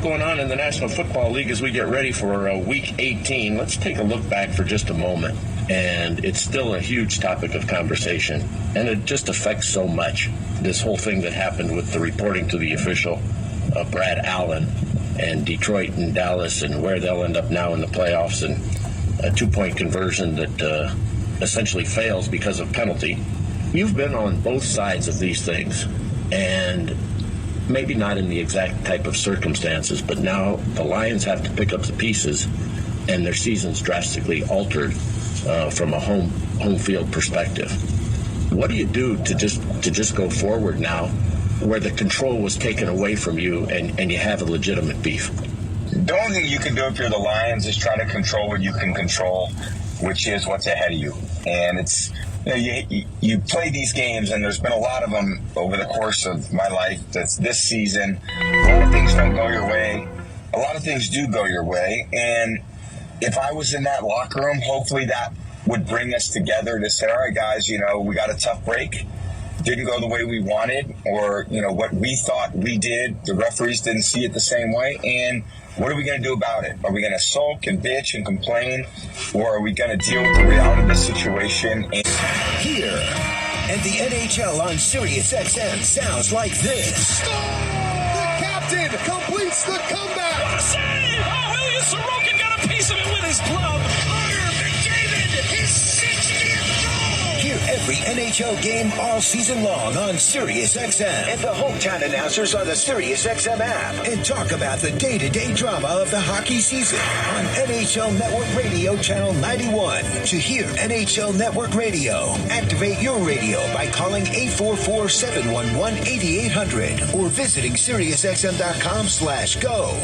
lot going on in the National Football League as we get ready for Week 18. Let's take a look back for just a moment. And it's still a huge topic of conversation. And it just affects so much. This whole thing that happened with the reporting to the official, Brad Allen, and Detroit and Dallas, and where they'll end up now in the playoffs, and a two-point conversion that essentially fails because of penalty. You've been on both sides of these things, and maybe not in the exact type of circumstances, but now the Lions have to pick up the pieces, and their season's drastically altered from a home field perspective. What do you do to just go forward now, where the control was taken away from you, and you have a legitimate beef? The only thing you can do if you're the Lions is try to control what you can control, which is what's ahead of you. And it's, you play these games, and there's been a lot of them over the course of my life. That's this season. A lot of things don't go your way. A lot of things do go your way. And if I was in that locker room, hopefully that would bring us together to say, all right, guys, we got a tough break. Didn't go the way we wanted, or, what we thought we did. The referees didn't see it the same way. And what are we going to do about it? Are we going to sulk and bitch and complain, or are we going to deal with the reality of the situation? Here, and the NHL on SiriusXM sounds like this. Score! The captain completes the comeback. What a save! Oh, Ilya Sorokin got a piece of it with his glove. Connor McDavid, his 60th goal! Hear every NHL game all season long on SiriusXM and the hometown announcers on the SiriusXM app, and talk about the day-to-day drama of the hockey season on NHL Network Radio Channel 91. To hear NHL Network Radio, activate your radio by calling 844-711-8800 or visiting SiriusXM.com/go.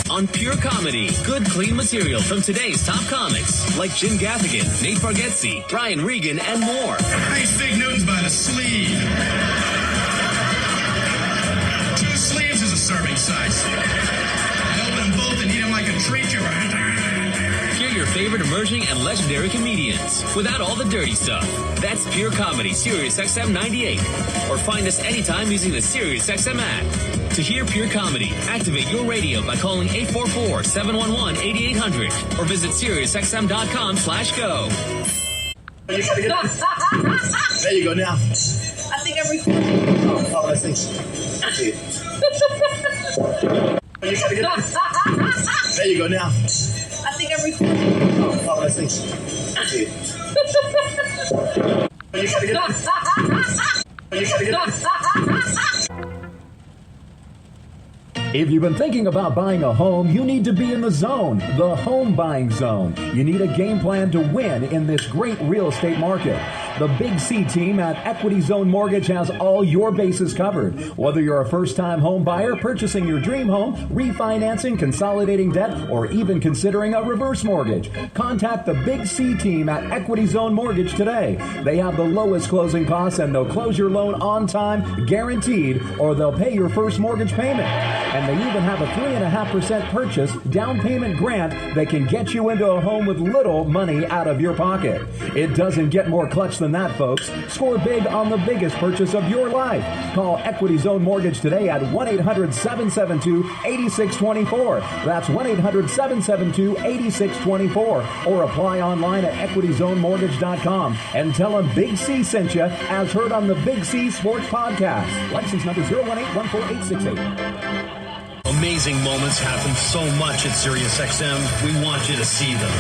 On Pure Comedy, good, clean material from today's top comics, like Jim Gaffigan, Nate Bargatze, Brian Regan, and more. Nice Big Newton's by the sleeve. 2 sleeves is a serving size. I open them both and eat them like a treat. Hear your favorite emerging and legendary comedians without all the dirty stuff. That's Pure Comedy, SiriusXM 98. Or find us anytime using the SiriusXM app. To hear Pure Comedy, activate your radio by calling 844-711-8800 or visit SiriusXM.com/go. There you go now. I think I'm recording. Oh, let's see. There you go now. I think I'm recording. Oh, let's see. If you've been thinking about buying a home, you need to be in the zone, the home buying zone. You need a game plan to win in this great real estate market. The Big C team at Equity Zone Mortgage has all your bases covered. Whether you're a first-time home buyer, purchasing your dream home, refinancing, consolidating debt, or even considering a reverse mortgage, contact the Big C team at Equity Zone Mortgage today. They have the lowest closing costs, and they'll close your loan on time, guaranteed, or they'll pay your first mortgage payment. And they even have a 3.5% purchase down payment grant that can get you into a home with little money out of your pocket. It doesn't get more clutch than that, folks. Score big on the biggest purchase of your life. Call Equity Zone Mortgage today at 1-800-772-8624. That's 1-800-772-8624. Or apply online at equityzonemortgage.com and tell them Big C sent you, as heard on the Big C Sports Podcast. License number 018148688. Amazing moments happen so much at SiriusXM. We want you to see them.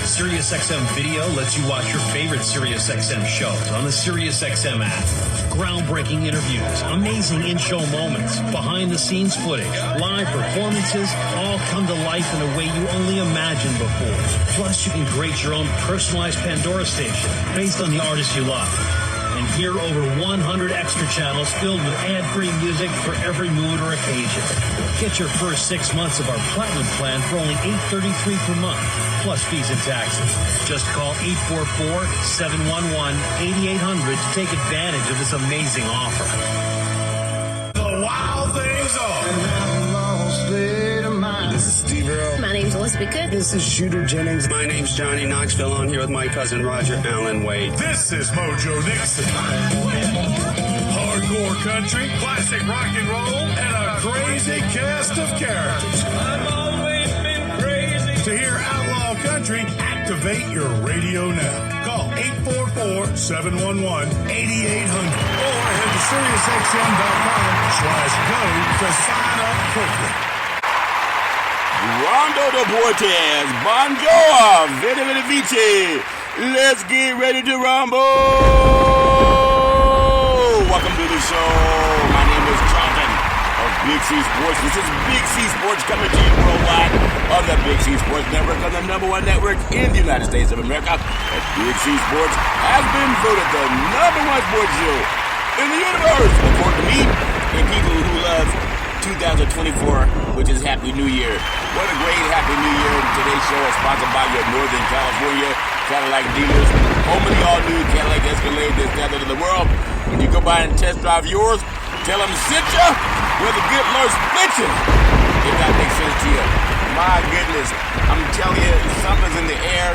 SiriusXM Video lets you watch your favorite SiriusXM shows on the SiriusXM app. Groundbreaking interviews, amazing in-show moments, behind-the-scenes footage, live performances, all come to life in a way you only imagined before. Plus, you can create your own personalized Pandora station based on the artists you love. And hear over 100 extra channels filled with ad-free music for every mood or occasion. Get your first 6 months of our Platinum plan for only $8.33 per month, plus fees and taxes. Just call 844-711-8800 to take advantage of this amazing offer. The wild things are. This is Steve Earle. My name's Elizabeth Good. This is Shooter Jennings. My name's Johnny Knoxville. I'm here with my cousin Roger Allen Wade. This is Mojo Nixon. Hardcore country, classic rock and roll, and a crazy cast of characters. country, activate your radio now. Call 844-711-8800 or head to SiriusXM.com/go to sign up quickly. Rondo Deportes, Bonjour, Veni Vici. Let's get ready to rumble. Welcome to the show. My name is Jonathan of Big C Sports. This is Big C Sports coming to you worldwide on the Big C Sports Network, on the #1 network in the United States of America. And Big C Sports has been voted the #1 sports show in the universe, according to me and people who love 2024, which is Happy New Year. What a great Happy New Year. Today's show is sponsored by your Northern California Cadillac dealers. Home of the all-new Cadillac Escalade that's gathered in the world. When you go by and test drive yours, tell them sit ya where the good Lord split you. If that makes sense to you. My goodness, I'm telling you, something's in the air.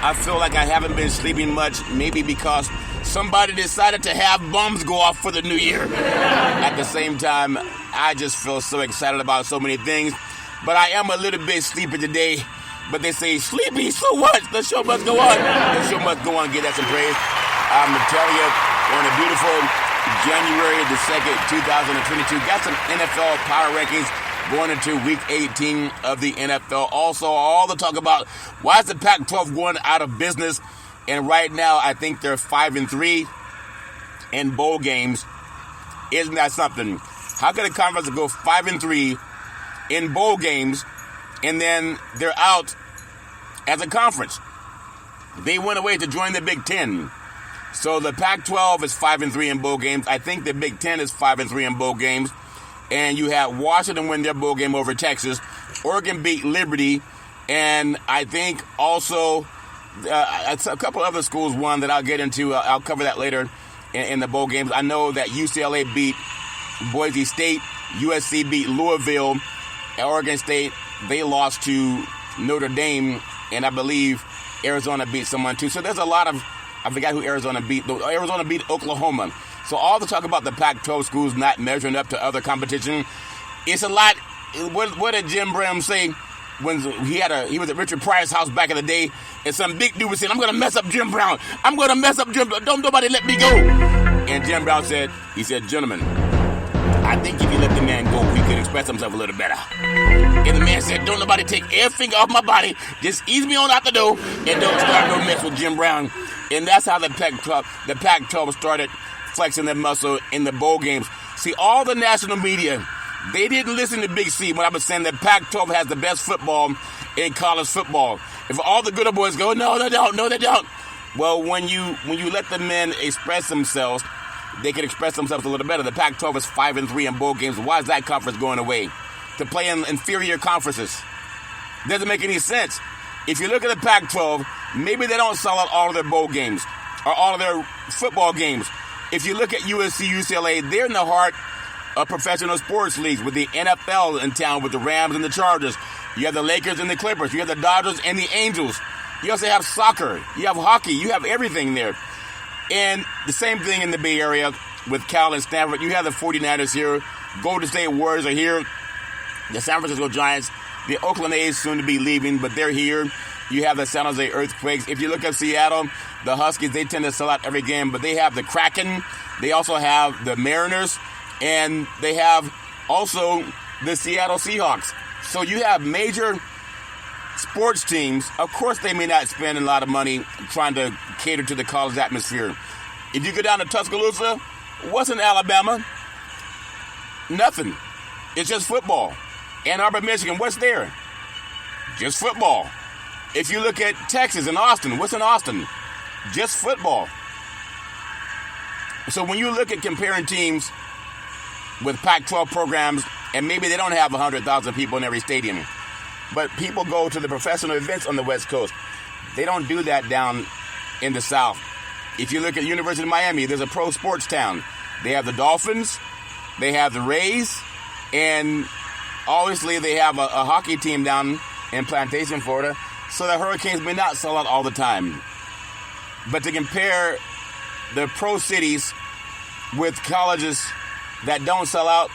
I feel like I haven't been sleeping much, maybe because somebody decided to have bombs go off for the new year. At the same time, I just feel so excited about so many things. But I am a little bit sleepy today. But they say, sleepy, so what? The show must go on. The show must go on. Give that some praise. I'm telling you, on a beautiful January the 2nd, 2022, got some NFL power rankings going into Week 18 of the NFL. Also, all the talk about why is the Pac-12 going out of business? And right now, I think they're 5-3 in bowl games. Isn't that something? How can a conference go 5-3 in bowl games, and then they're out as a conference? They went away to join the Big Ten. So the Pac-12 is 5-3 in bowl games. I think the Big Ten is 5-3 in bowl games. And you have Washington win their bowl game over Texas. Oregon beat Liberty. And I think also a couple other schools won that I'll get into. I'll cover that later in the bowl games. I know that UCLA beat Boise State. USC beat Louisville. Oregon State, they lost to Notre Dame. And I believe Arizona beat someone too. So there's a lot of, I forgot who Arizona beat. Arizona beat Oklahoma. So all the talk about the Pac-12 schools not measuring up to other competition, it's a lot. What did Jim Brown say when he was at Richard Pryor's house back in the day, and some big dude was saying, I'm going to mess up Jim Brown. I'm going to mess up Jim Brown. Don't nobody let me go. And Jim Brown said, gentlemen, I think if you let the man go, he could express himself a little better. And the man said, don't nobody take every finger off my body. Just ease me on out the door and don't start no mess with Jim Brown. And that's how the Pac-12 started flexing their muscle in the bowl games. See, all the national media, they didn't listen to Big C when I was saying that Pac-12 has the best football in college football. If all the good old boys go, no, they don't. Well, when you let the men express themselves, they can express themselves a little better. The Pac-12 is 5-3 in bowl games. Why is that conference going away? To play in inferior conferences. Doesn't make any sense. If you look at the Pac-12, maybe they don't sell out all of their bowl games or all of their football games. If you look at USC, UCLA, they're in the heart of professional sports leagues with the NFL in town with the Rams and the Chargers. You have the Lakers and the Clippers. You have the Dodgers and the Angels. You also have soccer. You have hockey. You have everything there. And the same thing in the Bay Area with Cal and Stanford. You have the 49ers here. Golden State Warriors are here. The San Francisco Giants. The Oakland A's soon to be leaving, but they're here. You have the San Jose Earthquakes. If you look at Seattle, the Huskies, they tend to sell out every game, but they have the Kraken. They also have the Mariners, and they have also the Seattle Seahawks. So you have major sports teams. Of course, they may not spend a lot of money trying to cater to the college atmosphere. If you go down to Tuscaloosa, what's in Alabama? Nothing. It's just football. Ann Arbor, Michigan, what's there? Just football. If you look at Texas and Austin, what's in Austin? Just football. So when you look at comparing teams with Pac-12 programs, and maybe they don't have 100,000 people in every stadium, but people go to the professional events on the West Coast. They don't do that down in the South. If you look at University of Miami, there's a pro sports town. They have the Dolphins, they have the Rays, and obviously they have a hockey team down in Plantation, Florida. So the Hurricanes may not sell out all the time. But to compare the pro cities with colleges that don't sell out,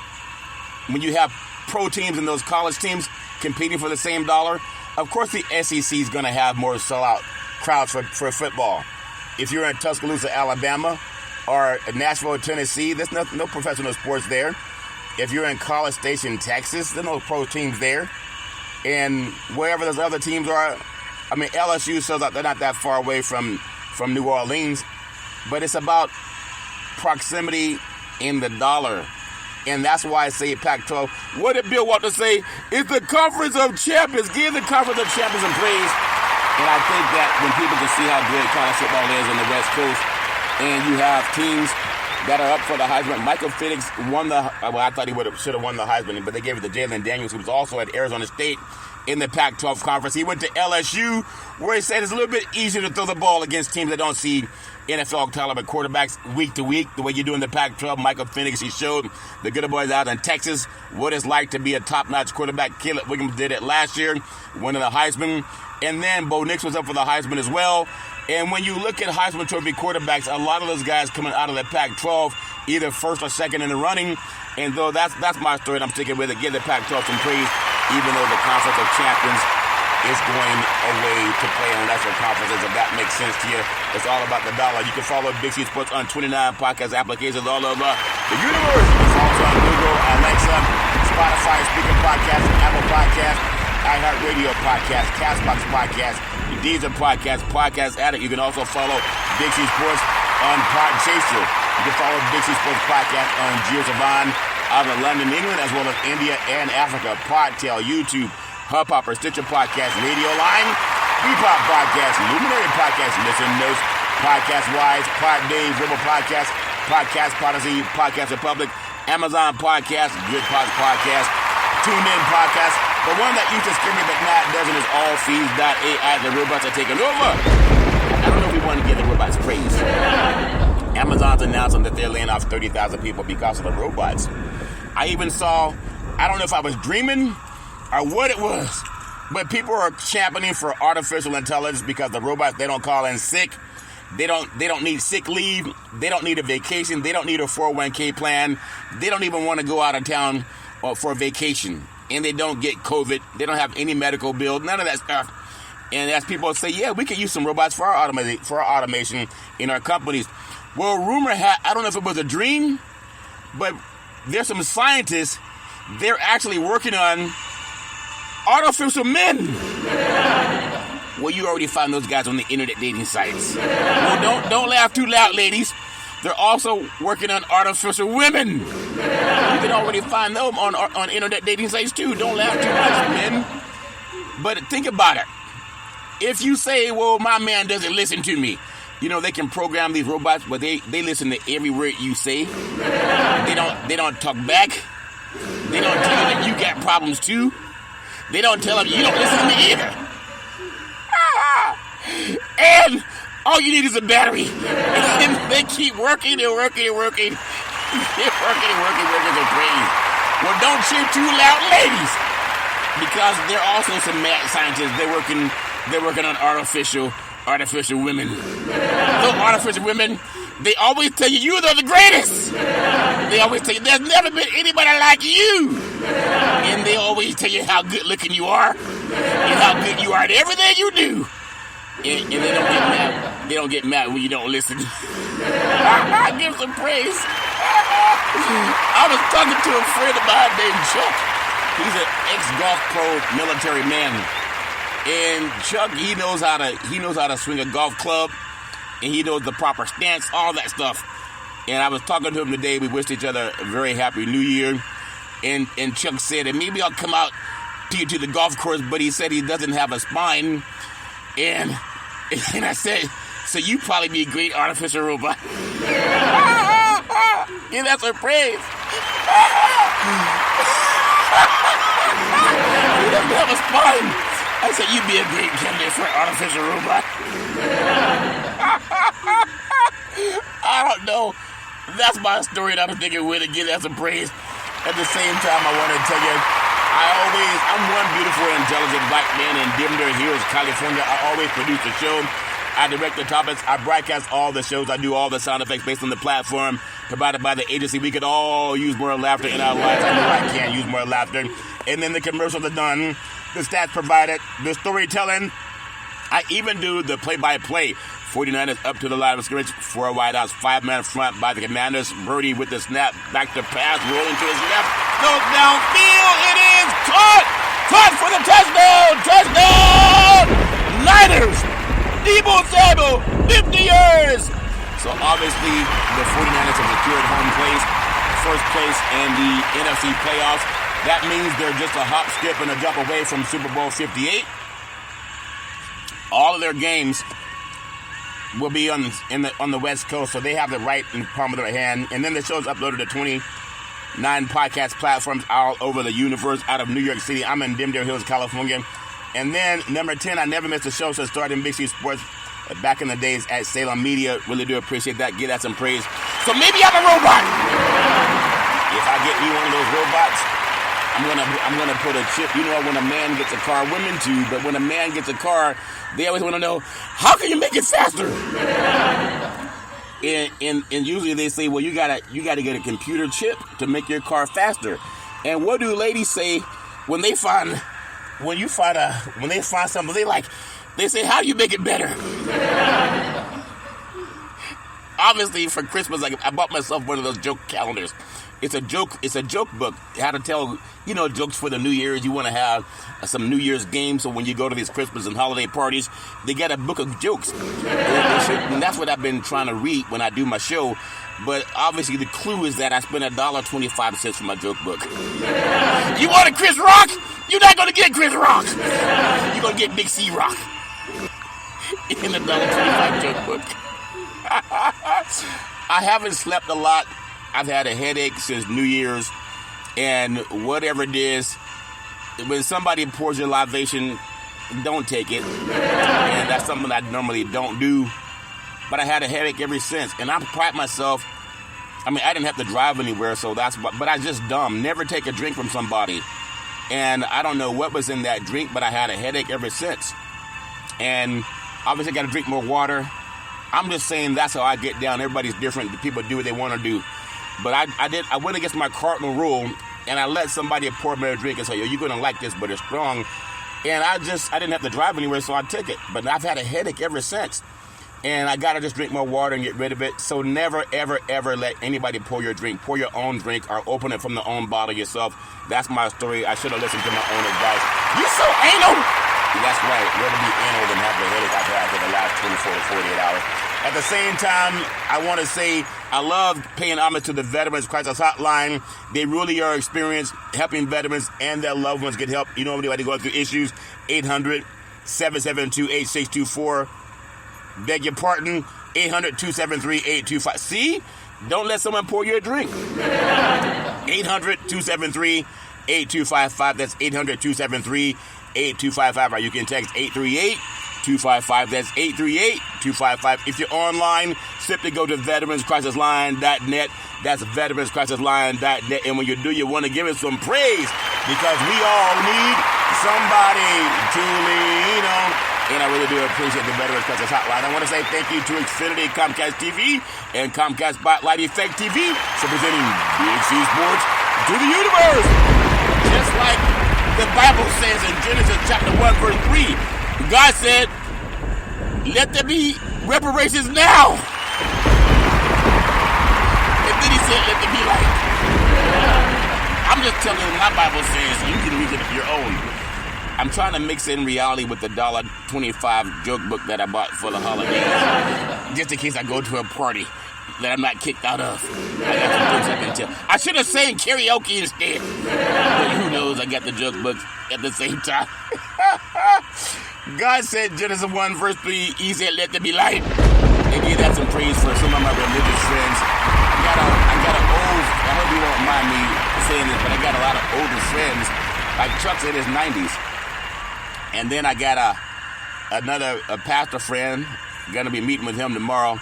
when you have pro teams and those college teams competing for the same dollar, Of course, the SEC is going to have more sellout crowds for football. If you're in Tuscaloosa, Alabama, or Nashville, Tennessee, there's no professional sports there. If you're in College Station, Texas, there's no pro teams there. And wherever those other teams are, I mean, LSU sells out. They're not that far away from New Orleans. But it's about proximity in the dollar. And that's why I say Pac-12. What did Bill Walton say? It's the Conference of Champions. Give the Conference of Champions some praise. And I think that when people can see how great college football is on the West Coast, and you have teams that are up for the Heisman. Michael Penix won the, well, I thought he should have won the Heisman, but they gave it to Jalen Daniels, who was also at Arizona State in the Pac-12 conference. He went to LSU, where he said it's a little bit easier to throw the ball against teams that don't see NFL caliber quarterbacks week to week, the way you do in the Pac-12. Michael Penix, he showed the good boys out in Texas what it's like to be a top-notch quarterback. Caleb Williams did it last year, winning the Heisman. And then Bo Nix was up for the Heisman as well. And when you look at Heisman Trophy quarterbacks, a lot of those guys coming out of the Pac-12, either first or second in the running. And though that's my story, and I'm sticking with it, give the Pac-12 some praise, even though the Conference of Champions is going away to play in lesser conferences, if that makes sense to you. It's all about the dollar. You can follow Big C Sports on 29 podcast applications all over the universe. It's also on Google, Alexa, Spotify, Speaker Podcast, Apple Podcast, iHeartRadio Podcast, Castbox Podcast, Deezer Podcast, Podcast Addict. You can also follow Big C Sports on Podchaser. You can follow Big C Sports Podcast on Giovanni out of London, England, as well as India and Africa. Podtail, YouTube, Hubhopper, Stitcher Podcast, Radio Line, Bebop Podcast, Luminary Podcast, Listen Notes, Podcast Wise, Pod Dave, River Podcast, Podcast Prodigy, Podcast Republic, Amazon Podcast, Good Pods Podcast, TuneIn Podcast. The one that used to scare me but not doesn't is allfeeds.ai. The robots are taking over. I don't know if we want to give the robots praise. Amazon's announcing that they're laying off 30,000 people because of the robots. I even saw, I don't know if I was dreaming or what it was, but people are championing for artificial intelligence because the robots, they don't call in sick. They don't need sick leave. They don't need a vacation. They don't need a 401k plan. They don't even want to go out of town for a vacation. And they don't get COVID. They don't have any medical bill. None of that stuff. And as people say, yeah, we could use some robots for our automation in our companies. Well, rumor had, I don't know if it was a dream, but there's some scientists, they're actually working on artificial men. Well, you already found those guys on the internet dating sites. Well, don't laugh too loud, ladies. They're also working on artificial women. You can already find them on internet dating sites too. Don't laugh too much, men. But think about it. If you say, well, my man doesn't listen to me, you know, they can program these robots, but they listen to every word you say. They don't talk back. They don't tell you that you got problems too. They don't tell them you don't listen to me either. And all you need is a battery. And they keep working and working and working. They're working and working their brains. Well, don't cheer too loud, ladies. Because there are also some mad scientists. They're working on artificial women. Those artificial women, they always tell you you're the greatest. They always tell you there's never been anybody like you. And they always tell you how good looking you are and how good you are at everything you do. And they don't get mad. They don't get mad when you don't listen. I give some praise. I was talking to a friend of mine named Chuck. He's an ex-golf pro military man. And Chuck, he knows how to swing a golf club, and he knows the proper stance, all that stuff. And I was talking to him today. We wished each other a very happy New Year. And Chuck said, and maybe I'll come out to the golf course, but he said he doesn't have a spine. And I said, so you probably be a great artificial robot. Yeah, that's a praise. He doesn't have a spine. I said, you'd be a great candidate for an artificial robot. I don't know. That's my story, and I'm thinking we're to give that some praise. At the same time, I want to tell you, I'm one beautiful, intelligent black man in Denver Hills, California. I always produce the show. I direct the topics. I broadcast all the shows. I do all the sound effects based on the platform. provided by the agency. We could all use more laughter in our lives. I know I can use more laughter. And then the commercials are done. The stats provided. The storytelling. I even do the play-by-play. 49ers up to the line of scrimmage. 4 wideouts. 5-man front by the Commanders. Birdie with the snap. Back to pass. Rolling to his left. Goes downfield. It is caught. Caught for the touchdown. Touchdown. Niners. Debo Samuel. 50 yards. So obviously the 49ers have secured home place. First place in the NFC playoffs. That means they're just a hop, skip, and a jump away from Super Bowl 58. All of their games will be on the West Coast, so they have it right in the palm of their hand. And then the show's uploaded to 29 podcast platforms all over the universe out of New York City. I'm in Dimdale Hills, California. And then number 10, I never missed a show since starting Big C Sports back in the days at Salem Media. Really do appreciate that. Give that some praise. So maybe I'm a robot. If I get me one of those robots, I'm gonna put a chip. You know, when a man gets a car, women too, but when a man gets a car, they always want to know, how can you make it faster? and usually they say, well, you gotta get a computer chip to make your car faster. And what do ladies say when they find something they say, how do you make it better? Obviously, for Christmas, I bought myself one of those joke calendars. It's a joke book. How to tell, jokes for the New Year's. You want to have some New Year's games, so when you go to these Christmas and holiday parties, they get a book of jokes. And that's what I've been trying to read when I do my show. But obviously, the clue is that I spent $1.25 for my joke book. You want a Chris Rock? You're not going to get Chris Rock. You're going to get Big C Rock in the $1.25 joke book. I haven't slept a lot. I've had a headache since New Year's, and whatever it is, when somebody pours your libation, don't take it. And that's something I normally don't do. But I had a headache ever since, and I pride myself. I mean, I didn't have to drive anywhere, but I just dumb. Never take a drink from somebody. And I don't know what was in that drink, but I had a headache ever since. And obviously I got to drink more water. I'm just saying that's how I get down. Everybody's different. People do what they want to do. But I went against my cardinal rule, and I let somebody pour me a drink and say, you're going to like this, but it's strong. And I didn't have to drive anywhere, so I took it. But I've had a headache ever since. And I got to just drink more water and get rid of it. So never, ever, ever let anybody pour your drink. Pour your own drink or open it from the own bottle yourself. That's my story. I should have listened to my own advice. You so anal! That's right. Rather be anal than have the headache I've had for the last 24 to 48 hours. At the same time, I want to say I love paying homage to the Veterans Crisis Hotline. They really are experienced helping veterans and their loved ones get help. You know, anybody going through issues, 800-772-8624. Beg your pardon, 800-273-8255. See? Don't let someone pour you a drink. 800-273-8255. That's 800-273-8255. Or you can text 838-255. That's 838-255. If you're online, simply go to veteranscrisisline.net. That's veteranscrisisline.net. And when you do, you want to give it some praise because we all need somebody to lean on. And I really do appreciate the Veterans Crisis Hotline. I want to say thank you to Xfinity, Comcast TV, and Comcast Spotlight Effect TV for presenting Big C Sports to the universe. Just like the Bible says in Genesis chapter 1, verse 3, God said, let there be reparations now. And then he said, let there be light. I'm just telling you what my Bible says. You can read it of your own. I'm trying to mix in reality with the $1.25 joke book that I bought for the holidays. Just in case I go to a party that I'm not kicked out of. I got some jokes I can tell. I should have sang karaoke instead. But who knows, I got the joke book at the same time. God said, Genesis 1, verse 3, he said, let there be light. And give that some praise for some of my religious friends. I got an old, I hope you won't mind me saying this, but I got a lot of older friends. Like Chuck's in his 90s. And then I got a pastor friend, gonna be meeting with him tomorrow.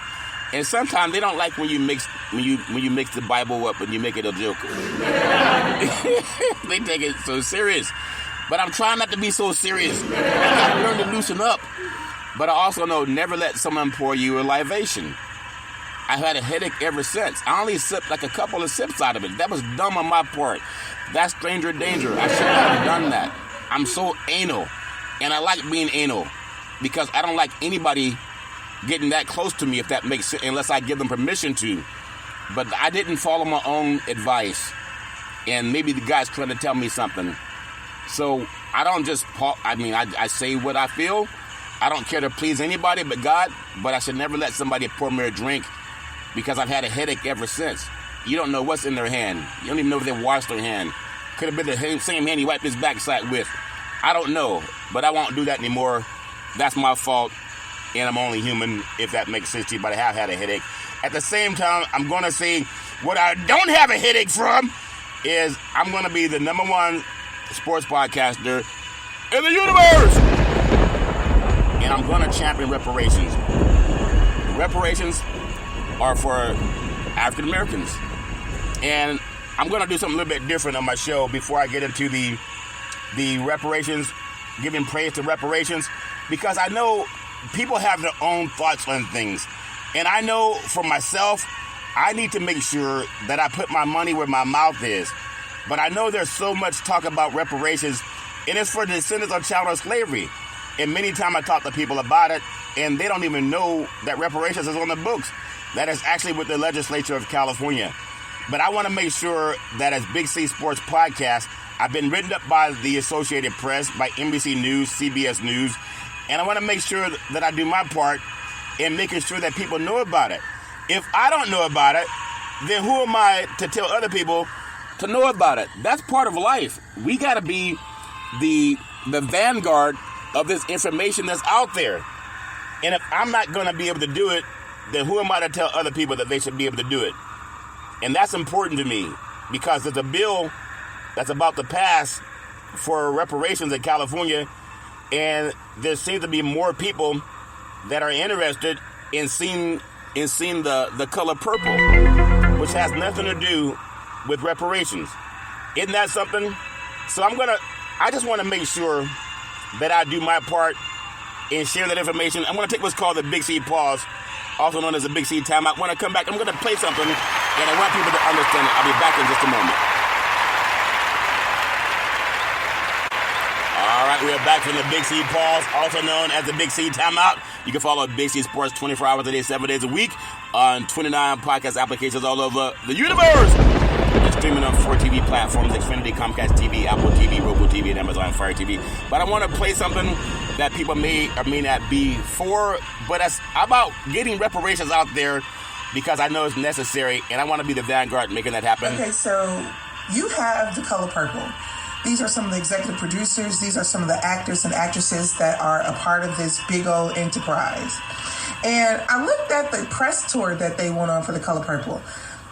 And sometimes they don't like when you mix the Bible up and you make it a joke. They take it so serious. But I'm trying not to be so serious. I gotta learn to loosen up. But I also know never let someone pour you a libation. I've had a headache ever since. I only sipped like a couple of sips out of it. That was dumb on my part. That's stranger danger. I shouldn't have done that. I'm so anal. And I like being anal because I don't like anybody getting that close to me, if that makes sense, unless I give them permission to. But I didn't follow my own advice. And maybe the guy's trying to tell me something. So I don't just, I say what I feel. I don't care to please anybody but God, but I should never let somebody pour me a drink because I've had a headache ever since. You don't know what's in their hand. You don't even know if they washed their hand. Could have been the same hand he wiped his backside with. I don't know, but I won't do that anymore. That's my fault, and I'm only human, if that makes sense to you, but I have had a headache. At the same time, I'm going to say what I don't have a headache from is I'm going to be the #1 sports podcaster in the universe. And I'm going to champion reparations. Reparations are for African Americans. And I'm going to do something a little bit different on my show before I get into the reparations, giving praise to reparations, because I know people have their own thoughts on things. And I know for myself, I need to make sure that I put my money where my mouth is. But I know there's so much talk about reparations, and it's for the descendants of chattel slavery. And many times I talk to people about it, and they don't even know that reparations is on the books. That is actually with the legislature of California. But I want to make sure that as Big C Sports Podcast, I've been written up by the Associated Press, by NBC News, CBS News, and I want to make sure that I do my part in making sure that people know about it. If I don't know about it, then who am I to tell other people to know about it? That's part of life. We got to be the vanguard of this information that's out there. And if I'm not going to be able to do it, then who am I to tell other people that they should be able to do it? And that's important to me because there's a bill that's about to pass for reparations in California, and there seems to be more people that are interested in seeing the color purple, which has nothing to do with reparations. Isn't that something? So I just want to make sure that I do my part in sharing that information. I'm going to take what's called the Big C Pause, also known as the Big C Timeout. When I come back, I'm going to play something, and I want people to understand it. I'll be back in just a moment. All right, we are back from the Big C Pause, also known as the Big C Timeout. You can follow Big C Sports 24 hours a day, 7 days a week on 29 podcast applications all over the universe. It's streaming on 4 TV platforms: Xfinity, Comcast TV, Apple TV, Roku TV, and Amazon Fire TV. But I want to play something that people may or may not be for, but it's about getting reparations out there because I know it's necessary, and I want to be the vanguard making that happen. Okay, so you have The Color Purple. These are some of the executive producers. These are some of the actors and actresses that are a part of this big old enterprise. And I looked at the press tour that they went on for The Color Purple.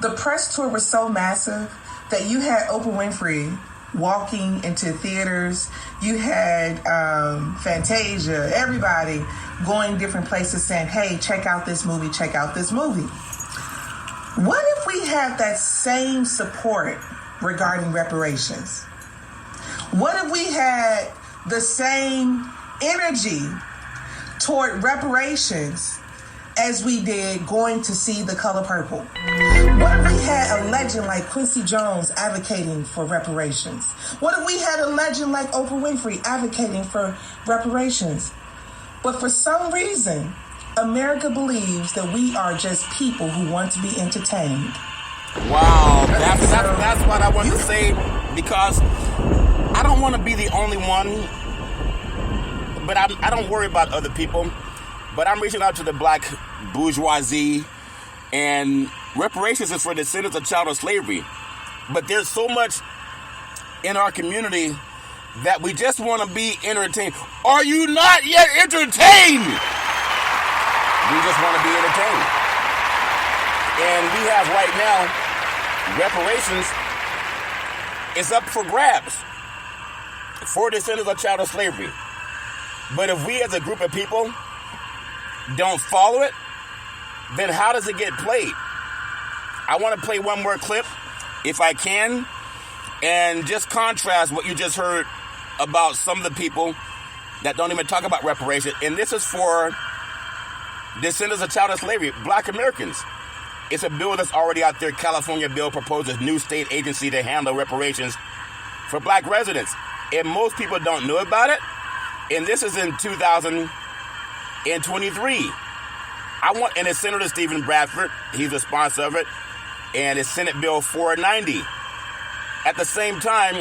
The press tour was so massive that you had Oprah Winfrey walking into theaters. You had Fantasia, everybody going different places saying, hey, check out this movie, check out this movie. What if we had that same support regarding reparations? What if we had the same energy toward reparations as we did going to see The Color Purple? What if we had a legend like Quincy Jones advocating for reparations? What if we had a legend like Oprah Winfrey advocating for reparations? But for some reason, America believes that we are just people who want to be entertained. Wow, that's what I want to say, because I don't want to be the only one, but I don't worry about other people. But I'm reaching out to the black bourgeoisie, and reparations is for descendants of chattel slavery. But there's so much in our community that we just want to be entertained. Are you not yet entertained? We just want to be entertained. And we have right now, reparations is up for grabs for descendants of chattel slavery. But if we as a group of people don't follow it, then how does it get played? I want to play one more clip, if I can, and just contrast what you just heard about some of the people that don't even talk about reparations. And this is for descendants of chattel slavery, black Americans. It's a bill that's already out there. California bill proposes new state agency to handle reparations for black residents. And most people don't know about it. And this is in 2023. And it's Senator Stephen Bradford. He's the sponsor of it. And it's Senate Bill 490. At the same time,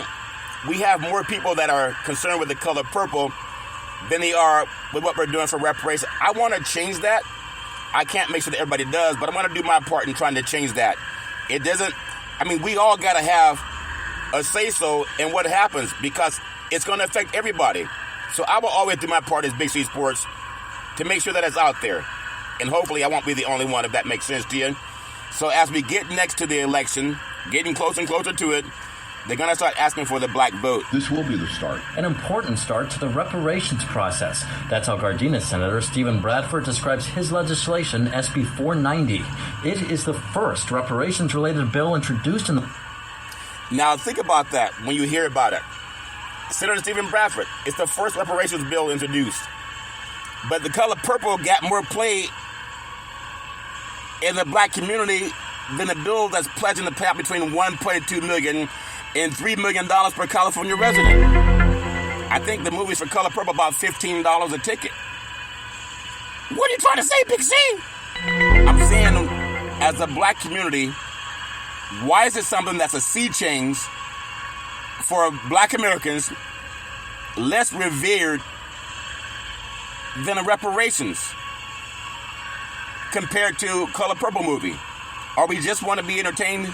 we have more people that are concerned with the color purple than they are with what we're doing for reparations. I want to change that. I can't make sure that everybody does, but I'm going to do my part in trying to change that. It doesn't, we all got to have a say-so in what happens because it's going to affect everybody. So I will always do my part as Big C Sports to make sure that it's out there. And hopefully I won't be the only one, if that makes sense to you. So as we get next to the election, getting closer and closer to it, they're going to start asking for the black vote. This will be the start. An important start to the reparations process. That's how Gardena Senator Stephen Bradford describes his legislation, SB 490. It is the first reparations-related bill introduced in the... Now think about that when you hear about it. Senator Stephen Bradford, it's the first reparations bill introduced. But the color purple got more play in the black community than a bill that's pledging to pay out between $1.2 million and $3 million per California resident. I think the movies for Color Purple about $15 a ticket. What are you trying to say, Big C? I'm saying, as a black community, why is it something that's a sea change for black Americans less revered than a reparations compared to Color Purple movie? Or we just want to be entertained?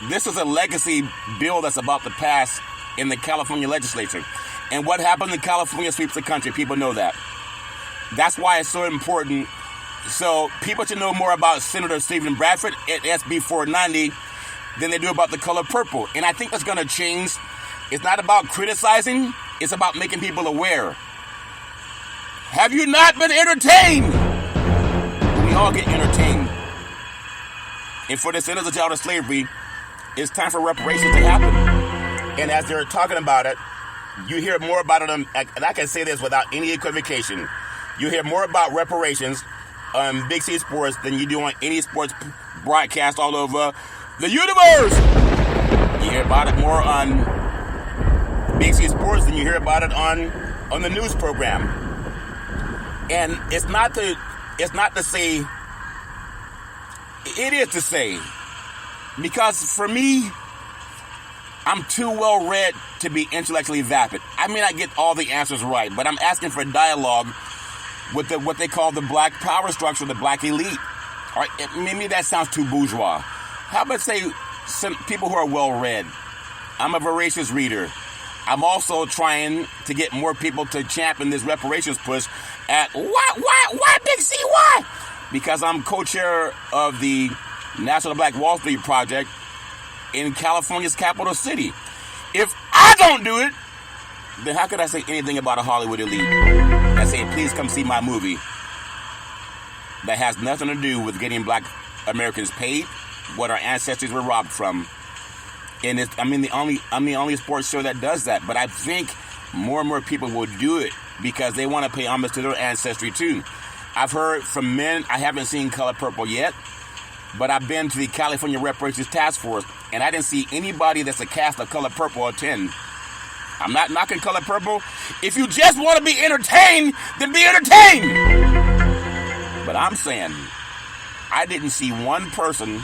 This is a legacy bill that's about to pass in the California legislature. And what happens in California sweeps the country. People know that. That's why it's so important. So people should know more about Senator Stephen Bradford at SB 490 than they do about the color purple. And I think that's going to change. It's not about criticizing. It's about making people aware. Have you not been entertained? We all get entertained. And for the Descendants of Child of Slavery, it's time for reparations to happen. And as they're talking about it, you hear more about it, and I can say this without any equivocation. You hear more about reparations on Big C Sports than you do on any sports broadcast all over the universe. You hear about it more on Big C Sports than you hear about it on the news program. And it's not to say, it is to say, because for me, I'm too well read to be intellectually vapid. I may not get all the answers right, but I'm asking for dialogue with what they call the black power structure, the black elite. All right, maybe that sounds too bourgeois. How about say some people who are well read? I'm a voracious reader. I'm also trying to get more people to champion this reparations push at why Big C, why? Because I'm co-chair of the National Black Wall Street Project in California's capital city. If I don't do it, then how could I say anything about a Hollywood elite that say, please come see my movie, that has nothing to do with getting black Americans paid, what our ancestors were robbed from. And I'm the only sports show that does that. But I think more and more people will do it because they want to pay homage to their ancestry too. I've heard from men, I haven't seen Color Purple yet, but I've been to the California Reparations Task Force, and I didn't see anybody that's a cast of Color Purple attend. I'm not knocking Color Purple. If you just want to be entertained, then be entertained. But I'm saying, I didn't see one person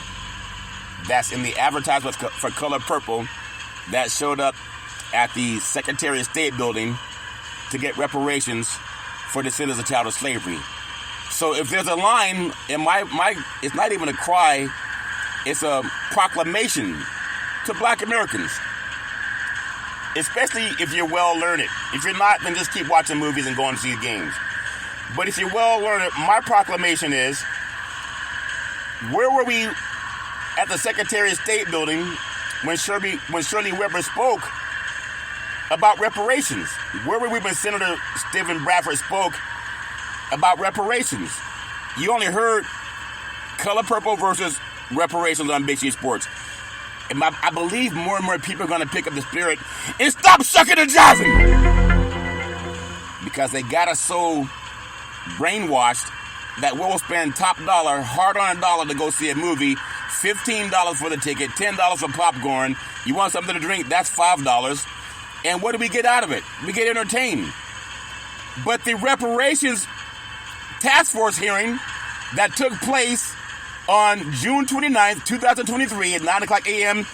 that's in the advertisement for Color Purple that showed up at the Secretary of State building to get reparations for the descendants of child of slavery. So if there's a line in my it's not even a cry, it's a proclamation to black Americans. Especially if you're well learned. If you're not, then just keep watching movies and going to see games. But if you're well learned, my proclamation is, where were we at the Secretary of State building when Shirley Weber spoke about reparations? Where were we when Senator Stephen Bradford spoke about reparations? You only heard Color Purple versus reparations on Big C Sports. And I believe more and more people are going to pick up the spirit and stop sucking and jiving. Because they got us so brainwashed that will spend top dollar, hard-earned dollar to go see a movie, $15 for the ticket, $10 for popcorn. You want something to drink, that's $5. And what do we get out of it? We get entertained. But the reparations task force hearing that took place on June 29th, 2023 at 9 o'clock a.m.,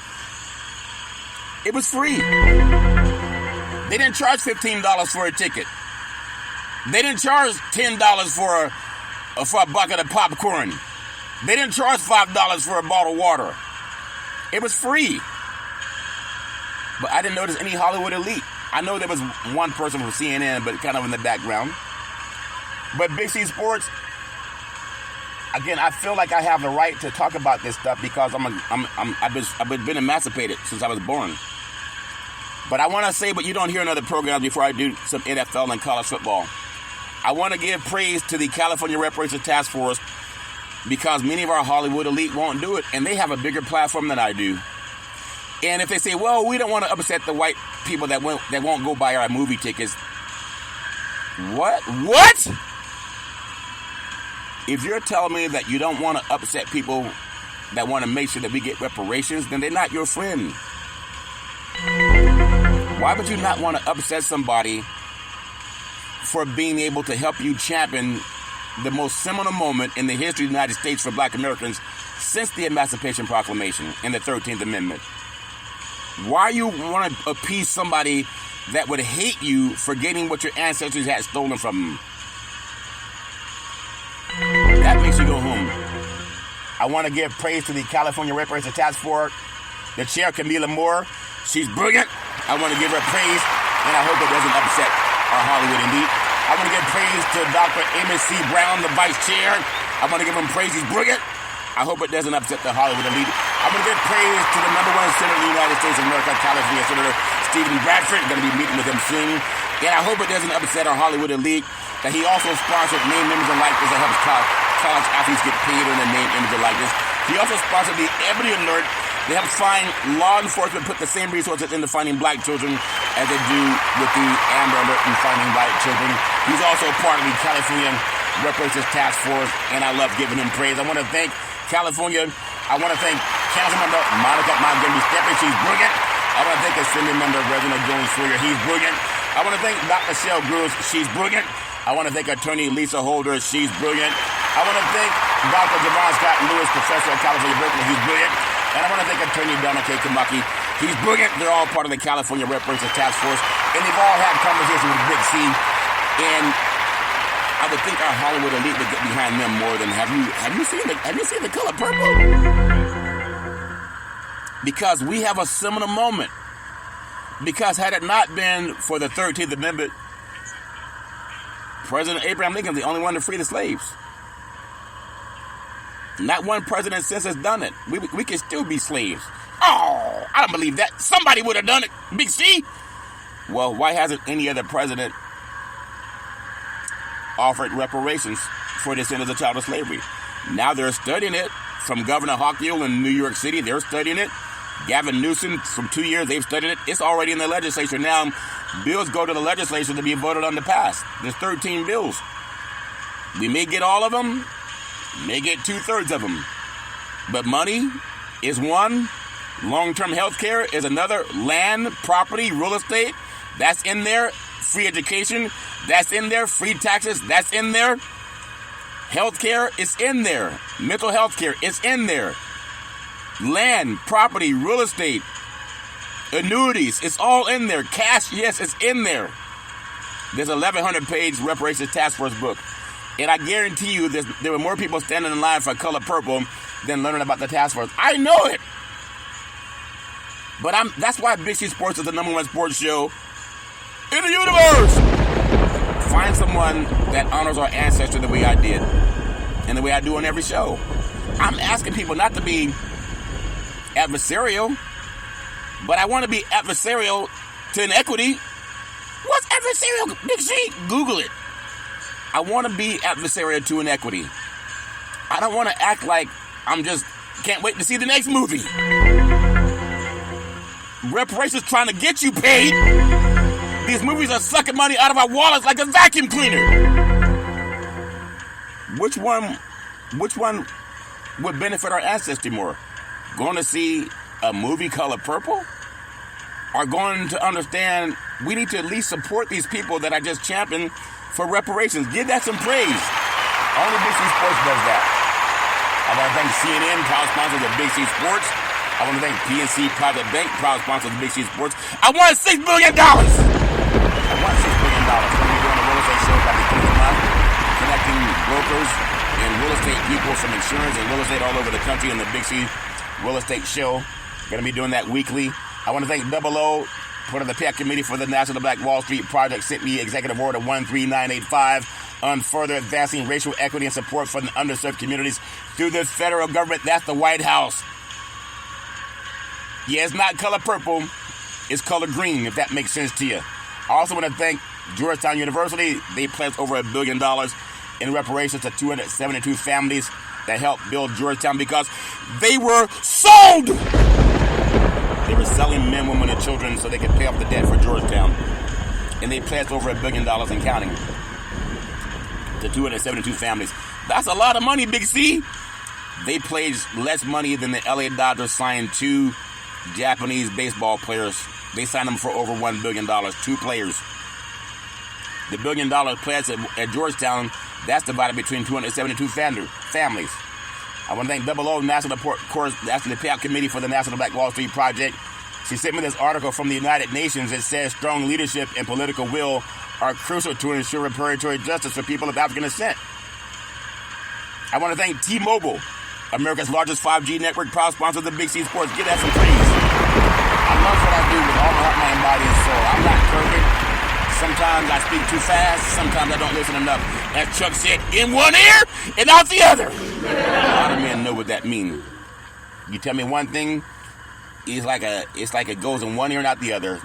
it was free. They didn't charge $15 for a ticket. They didn't charge $10 for a bucket of popcorn. They didn't charge $5 for a bottle of water. It was free. But I didn't notice any Hollywood elite. I know there was one person from CNN, but kind of in the background. But Big C Sports, again, I feel like I have the right to talk about this stuff because I've been emancipated since I was born. But I want to say, but you don't hear another program before I do some NFL and college football. I want to give praise to the California Reparations Task Force because many of our Hollywood elite won't do it, and they have a bigger platform than I do. And if they say, well, we don't want to upset the white people that won't go buy our movie tickets. What? If you're telling me that you don't want to upset people that want to make sure that we get reparations, then they're not your friend. Why would you not want to upset somebody for being able to help you champion the most seminal moment in the history of the United States for Black Americans since the Emancipation Proclamation and the 13th Amendment? Why you want to appease somebody that would hate you for getting what your ancestors had stolen from them? That makes you go home. I want to give praise to the California Reparations Task Force, the chair, Camila Moore. She's brilliant. I want to give her praise, and I hope it doesn't upset our Hollywood elite. I want to give praise to Dr. Amos C. Brown, the vice chair. I want to give him praise. He's brilliant. I hope it doesn't upset the Hollywood elite. I'm going to give praise to the number one senator of the United States of America, California Senator Stephen Bradford. I'm going to be meeting with him soon. And I hope it doesn't upset our Hollywood elite that he also sponsored Name, Image, and Likeness that helps college athletes get paid on the name, image, and likeness. He also sponsored the Ebony Alert that helps find law enforcement put the same resources into finding black children as they do with the Amber Alert in finding white children. He's also part of the California Reparations Task Force, and I love giving him praise. I want to thank California. I want to thank Councilmember Monica Montgomery Steppe. She's brilliant. I want to thank Assembly Member Reginald Jones Fourier. He's brilliant. I want to thank Dr. Shell Gruz. She's brilliant. I want to thank Attorney Lisa Holder. She's brilliant. I want to thank Dr. Javon Scott Lewis, Professor at California Berkeley. He's brilliant. And I want to thank Attorney Donald K. Kamaki. He's brilliant. They're all part of the California Reparations Task Force. And they've all had conversations with Big C. And I would think our Hollywood elite would get behind them more than have you seen the color purple? Because we have a seminal moment. Because had it not been for the 13th Amendment, President Abraham Lincoln is the only one to free the slaves. Not one president since has done it. We can still be slaves. Oh, I don't believe that. Somebody would have done it. Big C. Well, why hasn't any other president offered reparations for descendants of child slavery? Now they're studying it. From Governor Hochul in New York City, they're studying it. Gavin Newsom, from 2 years, they've studied it. It's already in the legislature now. Bills go to the legislature to be voted on to pass. There's 13 bills. We may get all of them, may get 2/3 of them. But money is one. Long-term health care is another. Land, property, real estate, that's in there. Free education, that's in there. Free taxes, that's in there. Health care is in there. Mental health care is in there. Land, property, real estate, annuities, it's all in there. Cash, yes, it's in there. There's a 1,100-page reparations task force book. And I guarantee you there were more people standing in line for Color Purple than learning about the task force. I know it. But that's why Big C Sports is the number one sports show in the universe. Find someone that honors our ancestors the way I did and the way I do on every show. I'm asking people not to be adversarial, but I want to be adversarial to inequity. What's adversarial? Big C, Google it. I want to be adversarial to inequity. I don't want to act like I'm just can't wait to see the next movie. Reparations trying to get you paid. These movies are sucking money out of our wallets like a vacuum cleaner. which one would benefit our ancestry more? Going to see a movie Color Purple? Or going to understand we need to at least support these people that I just championed for reparations? Give that some praise. Only Big C Sports does that. I want to thank CNN, proud sponsors of Big C Sports. I want to thank PNC Private Bank, proud sponsors of Big C Sports. I want $6 billion! I want $6 billion. We're going to be doing a real estate show by the end of the month, connecting brokers and real estate people from insurance and real estate all over the country in the Big C Real Estate Show. Going to be doing that weekly. I want to thank Double O, part of the payout committee for the National Black Wall Street Project, sent me Executive Order 13985 on further advancing racial equity and support for the underserved communities through the federal government. That's the White House. Yeah, it's not color purple, it's color green, if that makes sense to you. I also want to thank Georgetown University. They pledged over $1 billion in reparations to 272 families that helped build Georgetown because they were sold! They were selling men, women, and children so they could pay off the debt for Georgetown. And they pledged over $1 billion and counting to 272 families. That's a lot of money, Big C. They pledged less money than the LA Dodgers signed 2 Japanese baseball players. They signed them for over $1 billion, 2 players. The $1 billion pledge at Georgetown, that's divided between 272 families. I want to thank Double O, National Payout Committee for the National Black Wall Street Project. She sent me this article from the United Nations that says strong leadership and political will are crucial to ensure reparatory justice for people of African descent. I want to thank T-Mobile, America's largest 5G network, proud sponsor of the Big C Sports. Give that some praise. I love what I do with all my heart, mind, body, and soul. I'm not perfect. Sometimes I speak too fast. Sometimes I don't listen enough. As Chuck said, in one ear and out the other. A lot of men know what that means. You tell me one thing, it's like it goes in one ear and out the other.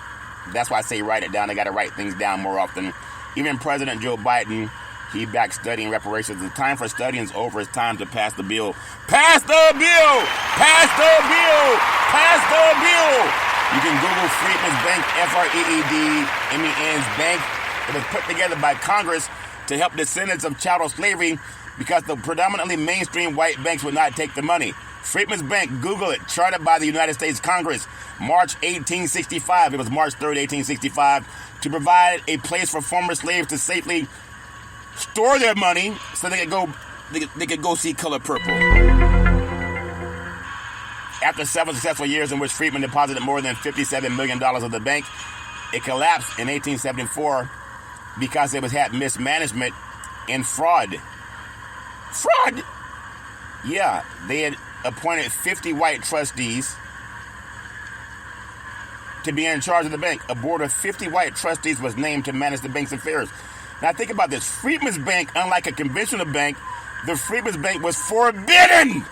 That's why I say write it down. I got to write things down more often. Even President Joe Biden, he back studying reparations. The time for studying is over. It's time to pass the bill. Pass the bill! Pass the bill! Pass the bill! You can Google Freedmen's Bank, F-R-E-E-D-M-E-N's bank. It was put together by Congress to help descendants of chattel slavery because the predominantly mainstream white banks would not take the money. Freedmen's Bank, Google it, chartered by the United States Congress, March 1865. It was March 3rd, 1865, to provide a place for former slaves to safely store their money so they could go see color purple. After 7 successful years in which Freedmen deposited more than $57 million of the bank, it collapsed in 1874 because it had mismanagement and fraud. Fraud? Yeah, they had appointed 50 white trustees to be in charge of the bank. A board of 50 white trustees was named to manage the bank's affairs. Now think about this. Freedmen's Bank, unlike a conventional bank, the Freedmen's Bank was forbidden.